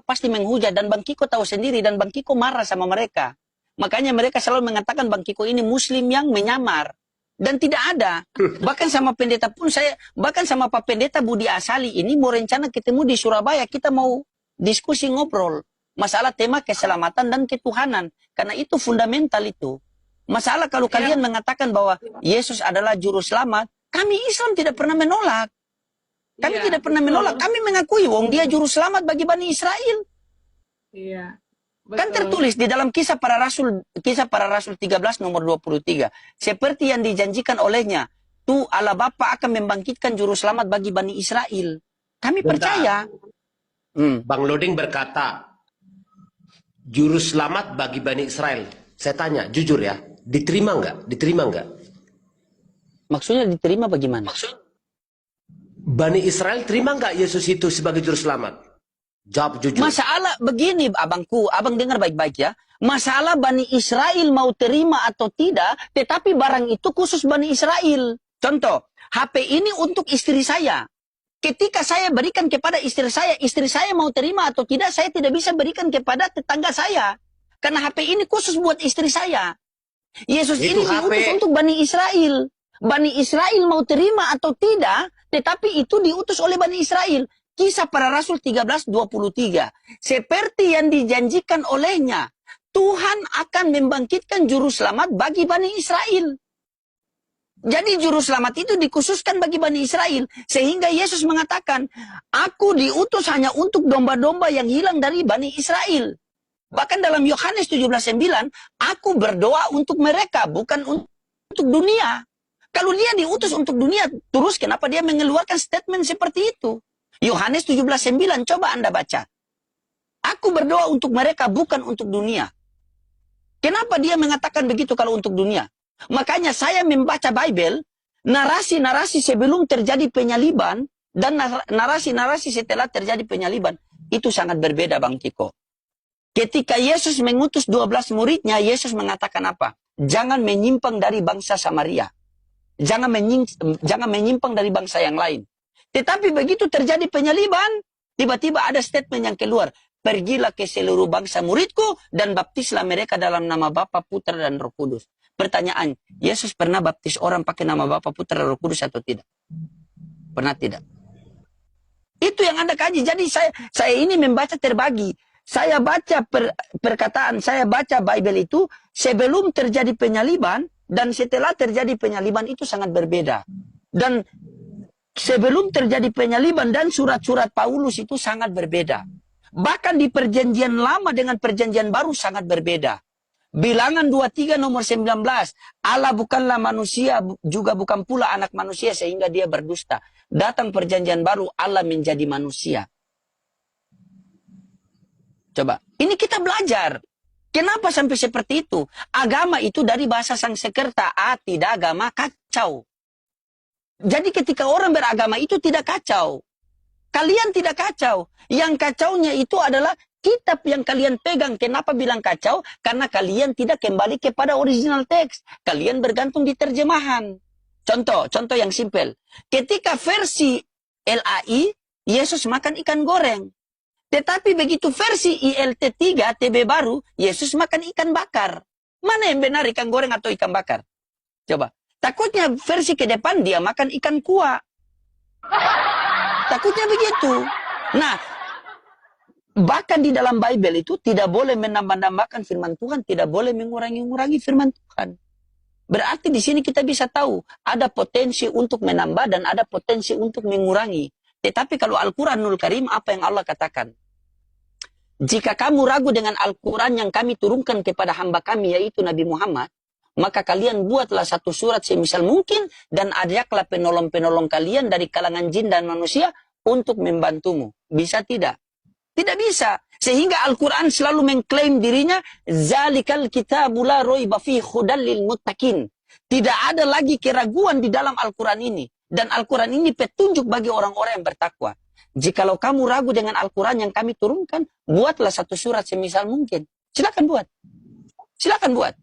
pasti menghujat dan Bang Kiko tahu sendiri dan Bang Kiko marah sama mereka. Makanya mereka selalu mengatakan Bang Kiko ini Muslim yang menyamar. Dan tidak ada. Bahkan sama pendeta pun bahkan sama Pak Pendeta Budi Asali ini mau rencana ketemu di Surabaya. Kita mau diskusi ngobrol. Masalah tema keselamatan dan ketuhanan. Karena itu fundamental itu. Masalah kalau kalian mengatakan bahwa Yesus adalah juru selamat, kami Islam tidak pernah menolak. Kami tidak pernah menolak. Kami mengakui wong dia juru selamat bagi Bani Israel. Iya. Kan tertulis di dalam kisah para rasul 13 nomor 23. Seperti yang dijanjikan olehnya, Allah Bapa akan membangkitkan juru selamat bagi Bani Israel. Kami percaya. Bang Loding berkata, juru selamat bagi Bani Israel. Saya tanya, jujur ya, diterima nggak? Diterima nggak? Maksudnya diterima bagaimana? Bani Israel terima nggak Yesus itu sebagai juru selamat? Jawab jujur. Masalah begini, abangku, abang dengar baik-baik ya. Masalah Bani Israel mau terima atau tidak, tetapi barang itu khusus Bani Israel. Contoh, HP ini untuk istri saya. Ketika saya berikan kepada istri saya mau terima atau tidak, saya tidak bisa berikan kepada tetangga saya. Karena HP ini khusus buat istri saya. Yesus Itu ini HP. diutus untuk Bani Israel. Bani Israel mau terima atau tidak, tetapi itu diutus oleh Bani Israel. Kisah para Rasul 13:23. Seperti yang dijanjikan olehnya, Tuhan akan membangkitkan juru selamat bagi Bani Israel. Jadi juru selamat itu dikhususkan bagi Bani Israel. Sehingga Yesus mengatakan, aku diutus hanya untuk domba-domba yang hilang dari Bani Israel. Bahkan dalam Yohanes 17:9, aku berdoa untuk mereka, bukan untuk dunia. Kalau dia diutus untuk dunia, terus kenapa dia mengeluarkan statement seperti itu? Yohanes 17:9, coba Anda baca. Aku berdoa untuk mereka, bukan untuk dunia. Kenapa dia mengatakan begitu kalau untuk dunia? Makanya saya membaca Bible, narasi-narasi sebelum terjadi penyaliban, dan narasi-narasi setelah terjadi penyaliban, itu sangat berbeda Bang Kiko. Ketika Yesus mengutus 12 muridnya, Yesus mengatakan apa? Jangan menyimpang dari bangsa Samaria. Jangan menyimpang dari bangsa yang lain. Tetapi begitu terjadi penyaliban, tiba-tiba ada statement yang keluar. Pergilah ke seluruh bangsa muridku dan baptislah mereka dalam nama Bapa, Putra, dan Roh Kudus. Pertanyaan, Yesus pernah baptis orang pakai nama Bapa, Putra, dan Roh Kudus atau tidak? Pernah tidak? Itu yang Anda kaji. Jadi saya ini membaca terbagi. Saya baca perkataan, saya baca Bible itu sebelum terjadi penyaliban dan setelah terjadi penyaliban itu sangat berbeda. Dan sebelum terjadi penyaliban dan surat-surat Paulus itu sangat berbeda. Bahkan di perjanjian lama dengan perjanjian baru sangat berbeda. Bilangan 23 nomor 19. Allah bukanlah manusia, juga bukan pula anak manusia sehingga dia berdusta. Datang perjanjian baru, Allah menjadi manusia. Coba, ini kita belajar. Kenapa sampai seperti itu? Agama itu dari bahasa Sanskerta, tidak agama, kacau. Jadi ketika orang beragama itu tidak kacau. Kalian tidak kacau. Yang kacaunya itu adalah kitab yang kalian pegang. Kenapa bilang kacau? Karena kalian tidak kembali kepada original teks. Kalian bergantung di terjemahan. Contoh yang simpel. Ketika versi LAI, Yesus makan ikan goreng. Tetapi begitu versi ILT3, TB baru, Yesus makan ikan bakar. Mana yang benar, ikan goreng atau ikan bakar? Coba. Takutnya versi ke depan dia makan ikan kuah. Takutnya begitu. Nah, bahkan di dalam Bible itu tidak boleh menambah-nambahkan firman Tuhan, tidak boleh mengurangi-ngurangi firman Tuhan. Berarti di sini kita bisa tahu ada potensi untuk menambah dan ada potensi untuk mengurangi. Tetapi kalau Al-Quranul Karim, apa yang Allah katakan? Jika kamu ragu dengan Al-Quran yang kami turunkan kepada hamba kami, yaitu Nabi Muhammad, maka kalian buatlah satu surat semisal mungkin dan ajaklah penolong-penolong kalian dari kalangan jin dan manusia untuk membantumu. Bisa tidak? Tidak bisa. Sehingga Al-Quran selalu mengklaim dirinya, Zalikal kitabu la raiba fihi hudal lil muttaqin. Tidak ada lagi keraguan di dalam Al-Quran ini. Dan Al-Quran ini petunjuk bagi orang-orang yang bertakwa. Jikalau kamu ragu dengan Al-Quran yang kami turunkan, buatlah satu surat semisal mungkin. Silakan buat. Silakan buat.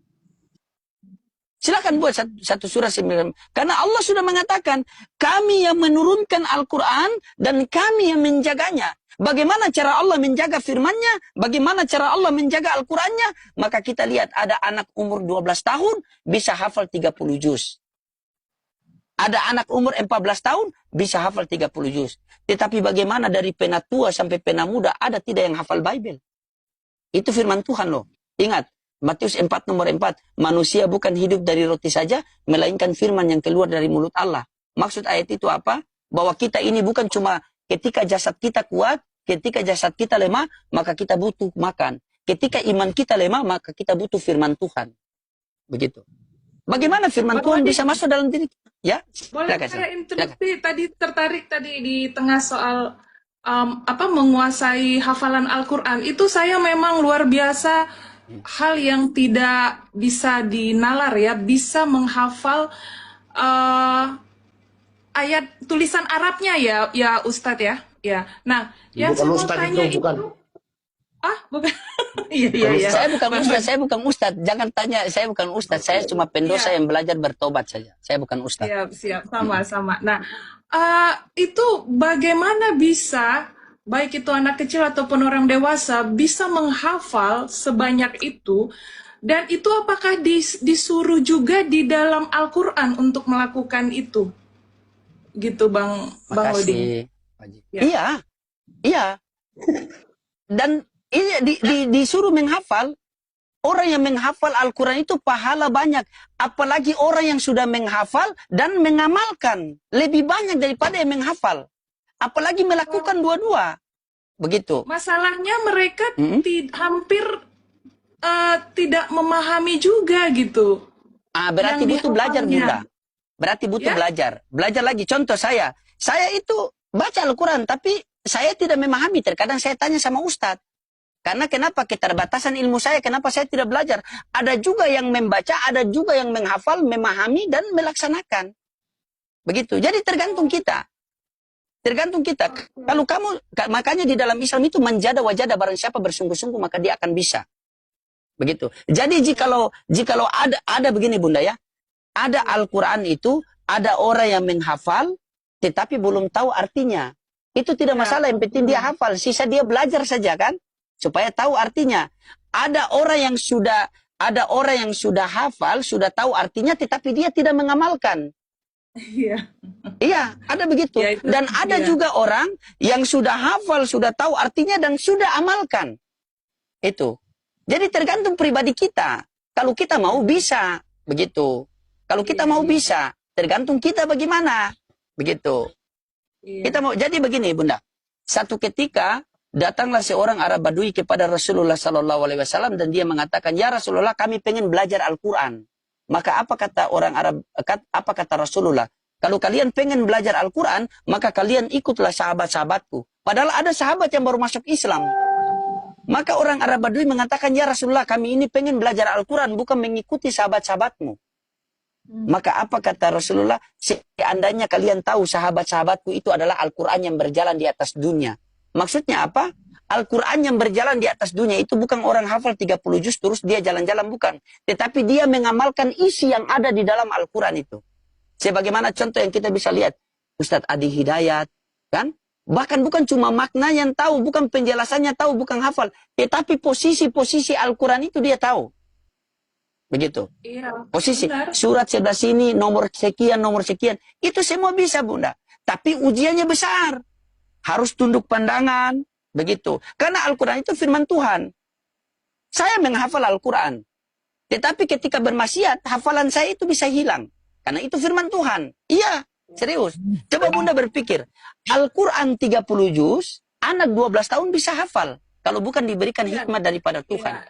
Silakan buat satu surah 9. Karena Allah sudah mengatakan, kami yang menurunkan Al-Quran dan kami yang menjaganya. Bagaimana cara Allah menjaga firman-Nya? Bagaimana cara Allah menjaga Al-Qurannya? Maka kita lihat ada anak umur 12 tahun bisa hafal 30 juz. Ada anak umur 14 tahun bisa hafal 30 juz. Tetapi bagaimana dari pena tua sampai pena muda ada tidak yang hafal Bible? Itu firman Tuhan loh. Ingat, Matius 4 nomor 4. Manusia bukan hidup dari roti saja, melainkan firman yang keluar dari mulut Allah. Maksud ayat itu apa? Bahwa kita ini bukan cuma ketika jasad kita kuat, ketika jasad kita lemah, maka kita butuh makan. Ketika iman kita lemah, maka kita butuh firman Tuhan. Begitu. Bagaimana firman Tuhan bisa masuk dalam diri kita? Ya, boleh saya interupsi tadi, tertarik tadi di tengah soal menguasai hafalan Al-Quran. Itu saya memang luar biasa, hal yang tidak bisa dinalar ya, bisa menghafal ayat tulisan Arabnya ya Ustadz ya. Ya. Nah, yang Bukan saya mau Ustadz tanya itu, bukan. bukan. Iya. Saya bukan ustadz. Jangan tanya, saya bukan ustadz. Saya cuma pendosa yang belajar bertobat saja. Saya bukan ustadz. Siap. Sama-sama. Nah, itu bagaimana bisa, baik itu anak kecil ataupun orang dewasa, bisa menghafal sebanyak itu, dan itu apakah disuruh juga di dalam Al-Quran untuk melakukan itu? Gitu Bang Hodi. Ya. Iya. Dan ini disuruh menghafal. Orang yang menghafal Al-Quran itu pahala banyak. Apalagi orang yang sudah menghafal dan mengamalkan. Lebih banyak daripada yang menghafal. Apalagi melakukan dua-dua. Begitu. Masalahnya mereka hampir tidak memahami juga gitu. Berarti butuh belajar, Bunda. Berarti butuh belajar. Belajar lagi. Contoh saya itu baca Al-Quran, tapi saya tidak memahami. Terkadang saya tanya sama Ustadz. Karena kenapa? Keterbatasan ilmu saya, kenapa saya tidak belajar? Ada juga yang membaca, ada juga yang menghafal, memahami, dan melaksanakan. Begitu. Jadi tergantung kita. Tergantung kita. Kalau kamu, makanya di dalam Islam itu manjada wajada, barang siapa bersungguh-sungguh, maka dia akan bisa. Begitu. Jadi jikalau ada begini Bunda ya. Ada Al-Quran itu, ada orang yang menghafal, tetapi belum tahu artinya. Itu tidak masalah, yang penting dia hafal. Sisa dia belajar saja kan? Supaya tahu artinya. Ada orang yang sudah hafal, sudah tahu artinya, tetapi dia tidak mengamalkan. Iya, ada begitu. Dan ada juga orang yang sudah hafal, sudah tahu artinya, dan sudah amalkan. Itu. Jadi tergantung pribadi kita. Kalau kita mau bisa, begitu. Kalau kita mau bisa, tergantung kita bagaimana. Begitu. Kita mau, jadi begini Bunda. Satu ketika datanglah seorang Arab Badui kepada Rasulullah SAW dan dia mengatakan, ya Rasulullah, kami pengen belajar Al-Quran. Maka apa kata orang Arab? Apa kata Rasulullah? Kalau kalian pengen belajar Al-Quran, maka kalian ikutlah sahabat-sahabatku. Padahal ada sahabat yang baru masuk Islam. Maka orang Arab Badui mengatakan, ya Rasulullah, kami ini pengen belajar Al-Quran, bukan mengikuti sahabat-sahabatmu. Maka apa kata Rasulullah? Seandainya kalian tahu sahabat-sahabatku itu adalah Al-Quran yang berjalan di atas dunia. Maksudnya apa? Al-Quran yang berjalan di atas dunia itu bukan orang hafal 30 juz terus dia jalan-jalan, bukan. Tetapi dia mengamalkan isi yang ada di dalam Al-Quran itu. Sebagaimana contoh yang kita bisa lihat. Ustadz Adi Hidayat, kan? Bahkan bukan cuma makna yang tahu, bukan penjelasannya tahu, bukan hafal. Tetapi posisi-posisi Al-Quran itu dia tahu. Begitu. Posisi. Surat sebelah sini, nomor sekian. Itu semua bisa Bunda. Tapi ujiannya besar. Harus tunduk pandangan, begitu. Karena Al-Quran itu firman Tuhan. Saya menghafal Al-Quran. Tetapi ketika bermaksiat, hafalan saya itu bisa hilang. Karena itu firman Tuhan. Iya, serius. Coba Bunda berpikir. Al-Quran 30 juz, anak 12 tahun bisa hafal. Kalau bukan diberikan hikmat daripada Tuhan.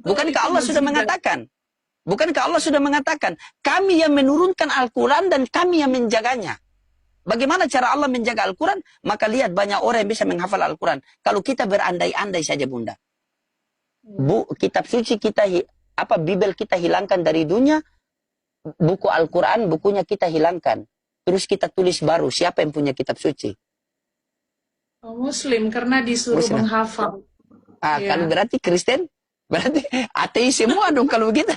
Bukankah Allah sudah mengatakan? Bukankah Allah sudah mengatakan? Kami yang menurunkan Al-Quran dan kami yang menjaganya. Bagaimana cara Allah menjaga Al-Quran? Maka lihat banyak orang yang bisa menghafal Al-Quran. Kalau kita berandai-andai saja Bunda. Kitab suci kita, Bibel kita hilangkan dari dunia. Buku Al-Quran, bukunya kita hilangkan. Terus kita tulis baru. Siapa yang punya kitab suci? Muslim, karena disuruh menghafal. Kalau berarti Kristen? Berarti ateis semua dong kalau begitu.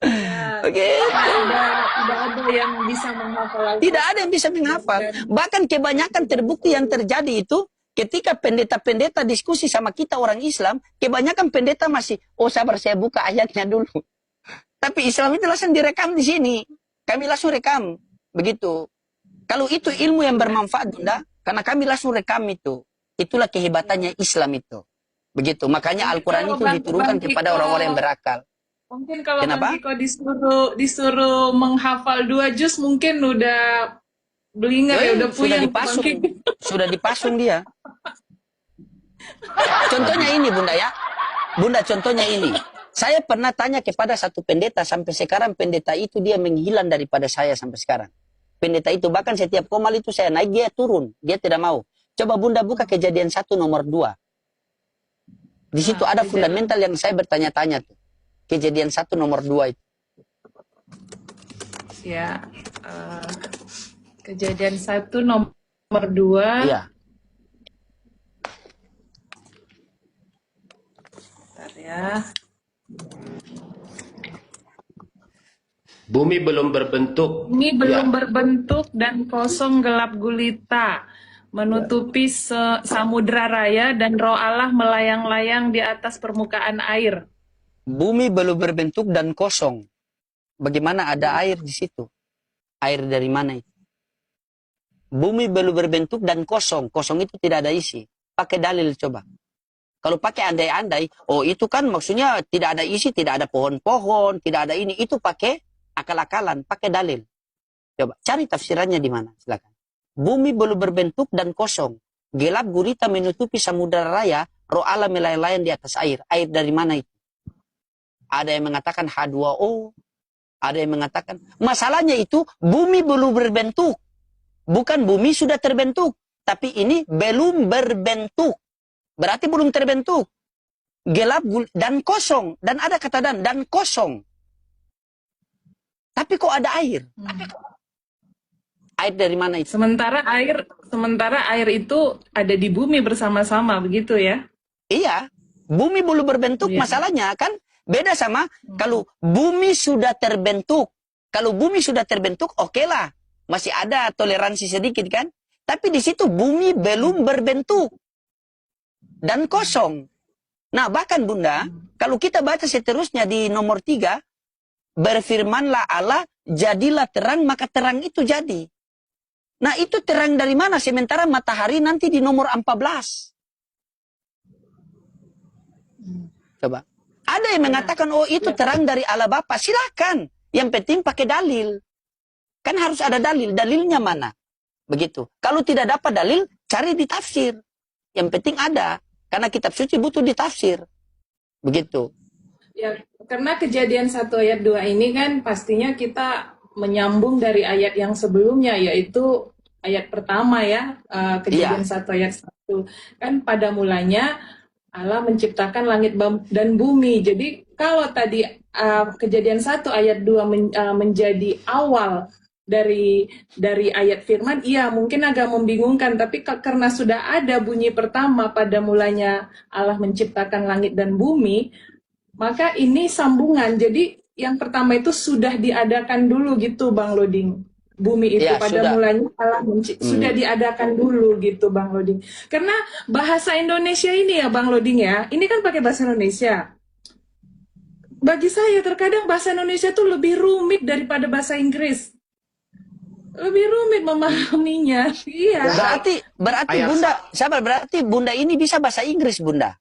Ya, Oke. tidak ada yang bisa menghafal Al-Quran. Tidak ada yang bisa menghafal. Bahkan kebanyakan terbukti yang terjadi itu ketika pendeta-pendeta diskusi sama kita orang Islam, kebanyakan pendeta masih, oh sabar saya buka ayatnya dulu. Tapi Islam itu langsung direkam di sini. Kami langsung rekam. Begitu. Kalau itu ilmu yang bermanfaat, Bunda, karena kami langsung rekam itu. Itulah kehebatannya Islam itu. Begitu. Makanya Al-Quran itu diturunkan kepada orang-orang yang berakal. Mungkin kalau Kenapa? Bang Kiko disuruh menghafal 2 juz mungkin udah belinger ya, udah Sudah puyeng dipasung. Bang Kiko. Sudah dipasung dia. Contohnya ini, Bunda ya. Bunda, contohnya ini. Saya pernah tanya kepada satu pendeta, sampai sekarang pendeta itu dia menghilang daripada saya sampai sekarang. Pendeta itu bahkan setiap komal itu saya naik, dia turun. Dia tidak mau. Coba Bunda buka Kejadian 1 nomor 2. Di situ ada fundamental yang saya bertanya-tanya tuh. Kejadian 1 nomor 2 itu. Ya, Kejadian 1 nomor 2. Iya. Bentar ya. Bumi belum berbentuk. Bumi belum Ya. berbentuk dan kosong gelap gulita, menutupi samudra raya, dan Roh Allah melayang-layang di atas permukaan air. Bumi belum berbentuk dan kosong. Bagaimana ada air di situ? Air dari mana itu? Bumi belum berbentuk dan kosong. Kosong itu tidak ada isi. Pakai dalil coba. Kalau pakai andai-andai, oh itu kan maksudnya tidak ada isi, tidak ada pohon-pohon, tidak ada ini. Itu pakai akal-akalan, pakai dalil. Coba cari tafsirannya di mana, silakan. Bumi belum berbentuk dan kosong. Gelap gulita menutupi samudera raya, Roh Allah melayang-layang di atas air. Air dari mana itu? Ada yang mengatakan H2O, ada yang mengatakan, masalahnya itu bumi belum berbentuk. Bukan bumi sudah terbentuk, tapi ini belum berbentuk. Berarti belum terbentuk. Gelap dan kosong, dan ada kata dan kosong. Tapi kok ada air? Air dari mana itu? Sementara air itu ada di bumi bersama-sama, begitu ya? Iya, bumi belum berbentuk, Iya. masalahnya kan beda sama kalau bumi sudah terbentuk. Kalau bumi sudah terbentuk, okelah. Masih ada toleransi sedikit kan? Tapi di situ bumi belum berbentuk. Dan kosong. Nah, bahkan Bunda, kalau kita baca seterusnya di nomor 3, berfirmanlah Allah, jadilah terang, maka terang itu jadi. Nah, itu terang dari mana? Sementara matahari nanti di nomor 14. Coba. Ada yang mengatakan, oh itu terang dari Allah Bapa. Silakan. Yang penting pakai dalil. Kan harus ada dalil. Dalilnya mana? Begitu. Kalau tidak dapat dalil, cari di tafsir. Yang penting ada. Karena kitab suci butuh ditafsir. Begitu. Ya, karena Kejadian 1 ayat 2 ini kan pastinya kita menyambung dari ayat yang sebelumnya, yaitu ayat pertama ya, Kejadian 1 ayat 1. Kan pada mulanya Allah menciptakan langit dan bumi. Jadi kalau tadi Kejadian 1 ayat 2 menjadi awal dari ayat firman, iya mungkin agak membingungkan, tapi karena sudah ada bunyi pertama pada mulanya Allah menciptakan langit dan bumi, maka ini sambungan. Jadi yang pertama itu sudah diadakan dulu gitu Bang Loding. Bumi itu Ya, pada sudah. mulanya Allah sudah diadakan dulu gitu Bang Loding. Karena bahasa Indonesia ini ya Bang Loding ya, ini kan pakai bahasa Indonesia. Bagi saya terkadang bahasa Indonesia tuh lebih rumit daripada bahasa Inggris. Lebih rumit memahaminya. Iya. Berarti Ayat Bunda, sabar, berarti Bunda ini bisa bahasa Inggris, Bunda.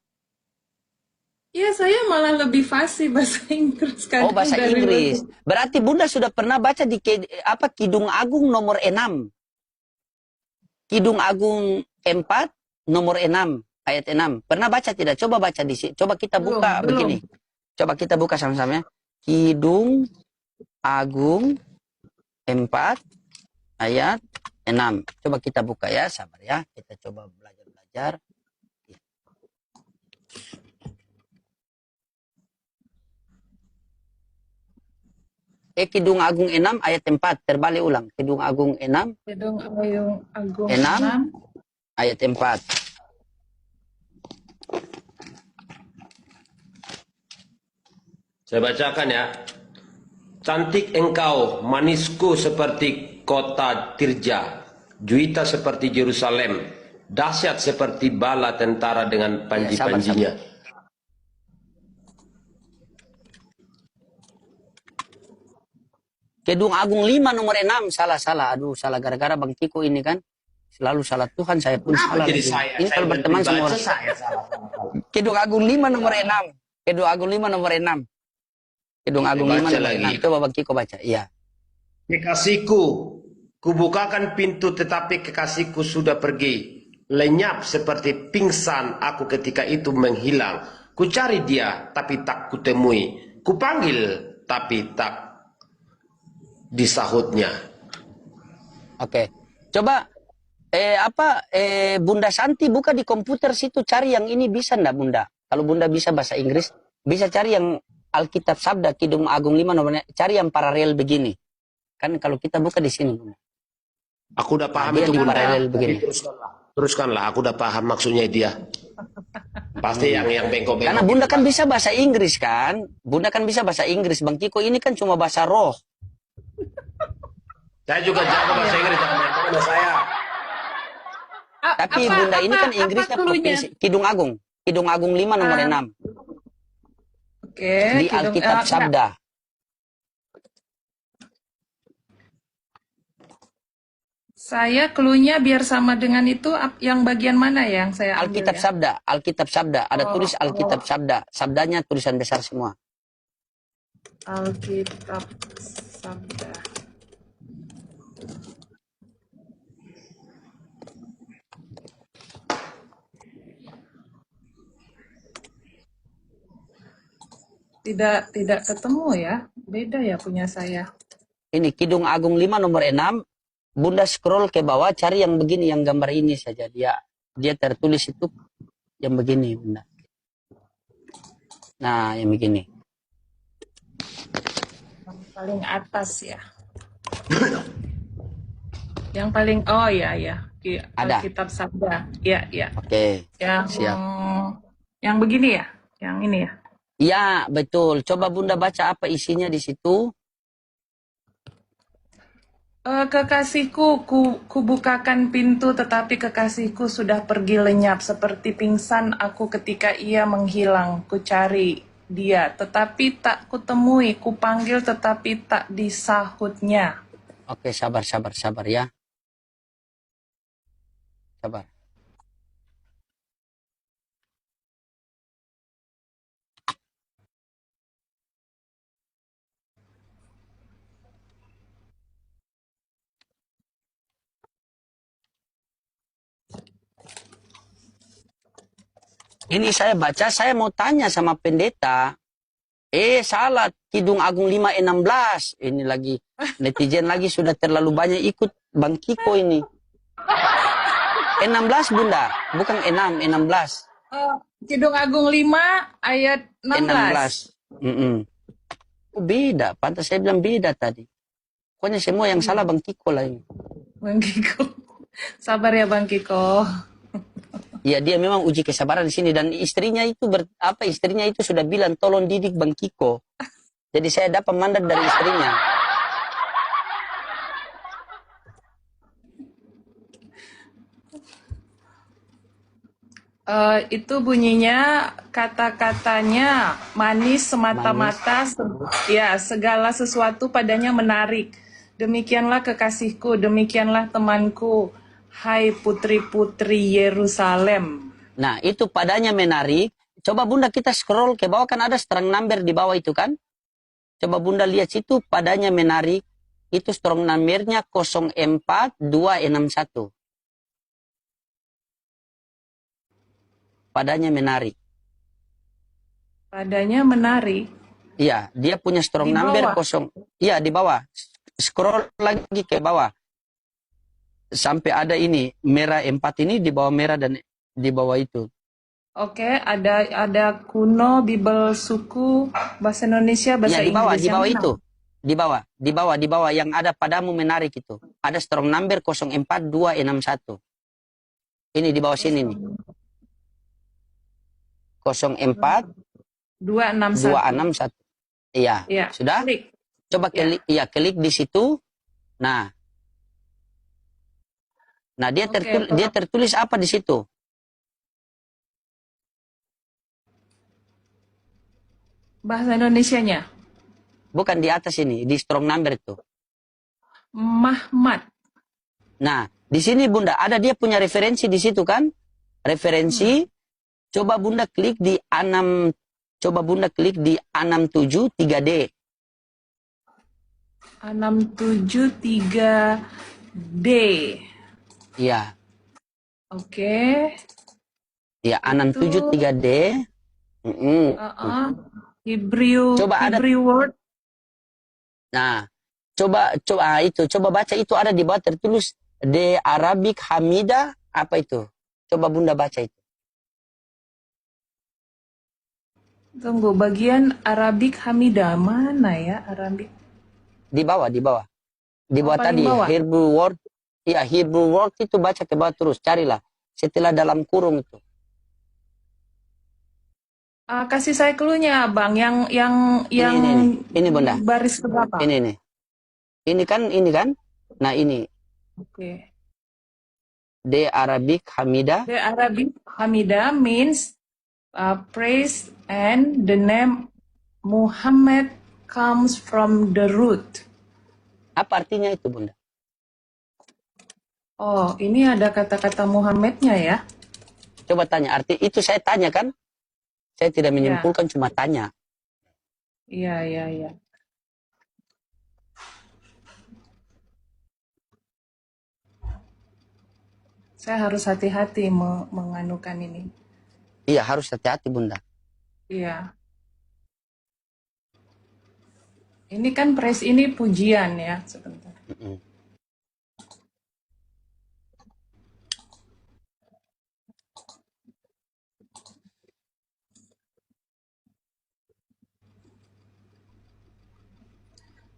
Ya, saya malah lebih fasih bahasa Inggris kan. Oh, bahasa Inggris. Berarti Bunda sudah pernah baca di Kidung Agung nomor 6. Kidung Agung 4 nomor 6 ayat 6. Pernah baca tidak? Coba baca di sini. Coba kita buka Belum. begini. Coba kita buka sama-sama ya. Kidung Agung 4 ayat 6. Coba kita buka ya, sabar ya. Kita coba belajar-belajar. Kidung Agung 6 ayat 4. Terbalik ulang. Kidung Agung 6 Kidung Agung 6 ayat 4. Saya bacakan ya. Cantik engkau, manisku seperti kota Tirja, juita seperti Yerusalem, dahsyat seperti bala tentara dengan panji-panjinya. Kedung Agung 5 nomor 6. Salah. Aduh, salah gara-gara Bang Kiko ini kan. Selalu salah Tuhan, saya pun salah Jadi lagi. Ini kalau berteman sama orang. saya salah. Kedung Agung 5 nomor 6. Kedung Agung 5 nomor 6. Kedung Agung 5 nomor 6. Coba Bang Kiko baca. Iya. Kekasihku, kubukakan pintu tetapi kekasihku sudah pergi. Lenyap seperti pingsan aku ketika itu menghilang. Kucari dia tapi tak kutemui. Kupanggil tapi tak disahutnya. Oke. Coba Bunda Santi buka di komputer situ, cari yang ini, bisa enggak Bunda? Kalau Bunda bisa bahasa Inggris, bisa cari yang Alkitab Sabda Kidung Agung 5 nomornya, cari yang paralel begini. Kan kalau kita buka di sini Bunda. Aku udah paham itu Bunda. Teruskanlah, aku udah paham maksudnya dia. Pasti yang bengkok-bengkok. Karena Bunda kan bisa bahasa Inggris kan? Bunda kan bisa bahasa Inggris. Bang Kiko ini kan cuma bahasa roh. Saya juga jago bahasa Inggris sama saya. Tapi Bunda ini kan Inggrisnya provinsi Kidung Agung 5 nomor 6. Oke, di Alkitab Sabda. Saya cluenya biar sama dengan itu, yang bagian mana ya yang saya ambil? Alkitab Sabda, Alkitab Sabda. Ada tulis Alkitab Sabda. Sabdanya tulisan besar semua. Alkitab Sabda. Tidak ketemu ya. Beda ya punya saya. Ini Kidung Agung 5 nomor 6. Bunda scroll ke bawah, cari yang begini, yang gambar ini saja. Dia tertulis itu yang begini, Bunda. Nah, yang begini. Yang paling atas ya. Yang paling, oh ya. Ada. Alkitab Sabda. Ya. Oke. Siap. Yang begini ya? Yang ini ya? Ya, betul. Coba Bunda baca apa isinya di situ. Kekasihku, kubukakan pintu, tetapi kekasihku sudah pergi lenyap. Seperti pingsan aku ketika ia menghilang. Kucari dia, tetapi tak kutemui. Kupanggil, tetapi tak disahutnya. Oke, sabar ya. Sabar. Ini saya baca, saya mau tanya sama pendeta. Salah, Kidung Agung 5:16. Ini lagi, netizen lagi sudah terlalu banyak ikut Bang Kiko ini. 16 Bunda, bukan 16. Kidung Agung 5 ayat 16. Beda, pantas saya bilang beda tadi. Pokoknya semua yang salah Bang Kiko lah ini. Bang Kiko. Sabar ya Bang Kiko. Ya, dia memang uji kesabaran di sini, dan istrinya itu istrinya itu sudah bilang tolong didik Bang Kiko. Jadi saya dapat mandat dari istrinya. Itu bunyinya, kata-katanya manis semata-mata, ya segala sesuatu padanya menarik. Demikianlah kekasihku, demikianlah temanku, hai putri-putri Yerusalem. Nah, itu padanya menarik. Coba Bunda kita scroll ke bawah, kan ada strong number di bawah itu kan. Coba Bunda lihat situ, padanya menarik. Itu strong numbernya 04261. Padanya menarik. Padanya menarik. Iya, dia punya strong Di number bawah. Iya, di bawah. Scroll lagi ke bawah. Sampai ada ini, merah 4 ini di bawah merah dan di bawah itu. Oke, ada kuno, Bible suku, bahasa Indonesia, bahasa Iya, di bawah, Inggris. di bawah itu. Di bawah yang ada padamu menarik itu. Ada strong number 04261. Ini di bawah sini nih. 04261. Iya. Ya, Sudah? klik. Coba Ya. klik di situ. Nah, dia Oke, dia tertulis apa di situ? bahasa Indonesianya. Bukan di atas ini, di strong number itu. Mahmat. Nah, di sini Bunda ada dia punya referensi di situ kan? Referensi. Coba Bunda klik di 673D. 673D. Iya. Oke. Ya, Itu 673D. Coba ada. Hebrew word. Nah, coba baca itu ada di bawah tertulis The Arabic Hamida apa itu? Coba Bunda baca itu. Tunggu, bagian Arabic Hamidah mana ya Arabic? Di bawah. Di bawah Paling tadi bawah. Hebrew word. Ya, Hebrew word itu baca ke bawah terus, carilah. Setelah dalam kurung itu. Kasih saya clue-nya, Bang. Yang Ini Bunda. baris keberapa? Ini nih. Ini kan. Nah, ini Oke. The Arabic Hamida. The Arabic Hamidah means praise, and the name Muhammad comes from the root. Apa artinya itu, Bunda? Oh, ini ada kata-kata Muhammadnya ya? Coba tanya. Itu saya tanya kan? Saya tidak menyimpulkan, cuma tanya. Iya. Saya harus hati-hati menganukan ini. Iya, harus hati-hati, Bunda. Iya. Ini kan praise ini pujian ya, sebentar.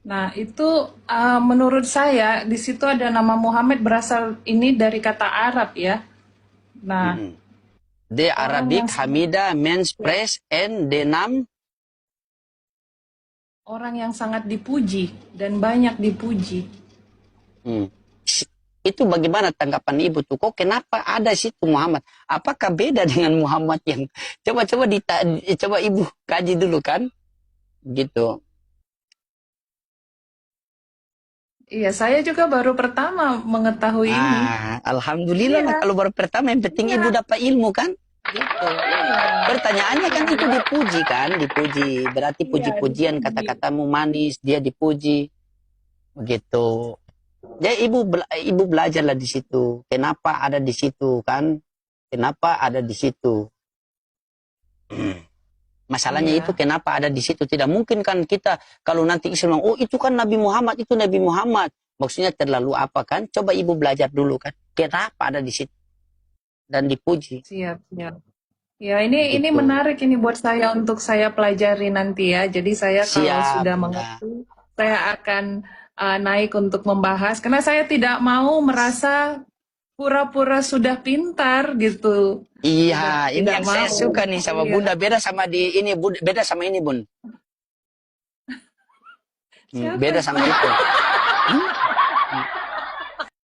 Nah, itu menurut saya di situ ada nama Muhammad berasal ini dari kata Arab ya. Nah, The Orang Arabic yang- Hamida means praise and the name. orang yang sangat dipuji dan banyak dipuji. Itu bagaimana tanggapan Ibu tuh? Kok kenapa ada situ Muhammad? Apakah beda dengan Muhammad yang coba Ibu kaji dulu kan? Gitu. Iya, saya juga baru pertama mengetahui ini. Alhamdulillah lah Iya. kalau baru pertama yang penting Iya. Ibu dapat ilmu kan? Gitu. Pertanyaannya kan itu dipuji kan? Dipuji. Berarti Iya, puji-pujian dipuji. kata-katamu manis, dia dipuji. Begitu. Jadi Ibu belajarlah di situ. Kenapa ada di situ kan? Kenapa ada di situ? Masalahnya Iya. itu kenapa ada di situ? Tidak mungkin kan kita kalau nanti Islam, oh itu kan Nabi Muhammad, itu Nabi Muhammad. Maksudnya terlalu apa kan? Coba Ibu belajar dulu kan. Kenapa ada di situ? Dan dipuji. Siap. Ya, ini Gitu. menarik ini buat saya untuk saya pelajari nanti ya. Jadi saya kalau Siap, sudah mengerti, saya akan naik untuk membahas. Karena saya tidak mau merasa pura-pura sudah pintar gitu. Iya, ini Tidak yang saya mau. suka nih sama Iya. Bunda. Beda sama beda sama ini, Bun. Siapa Beda itu? sama itu.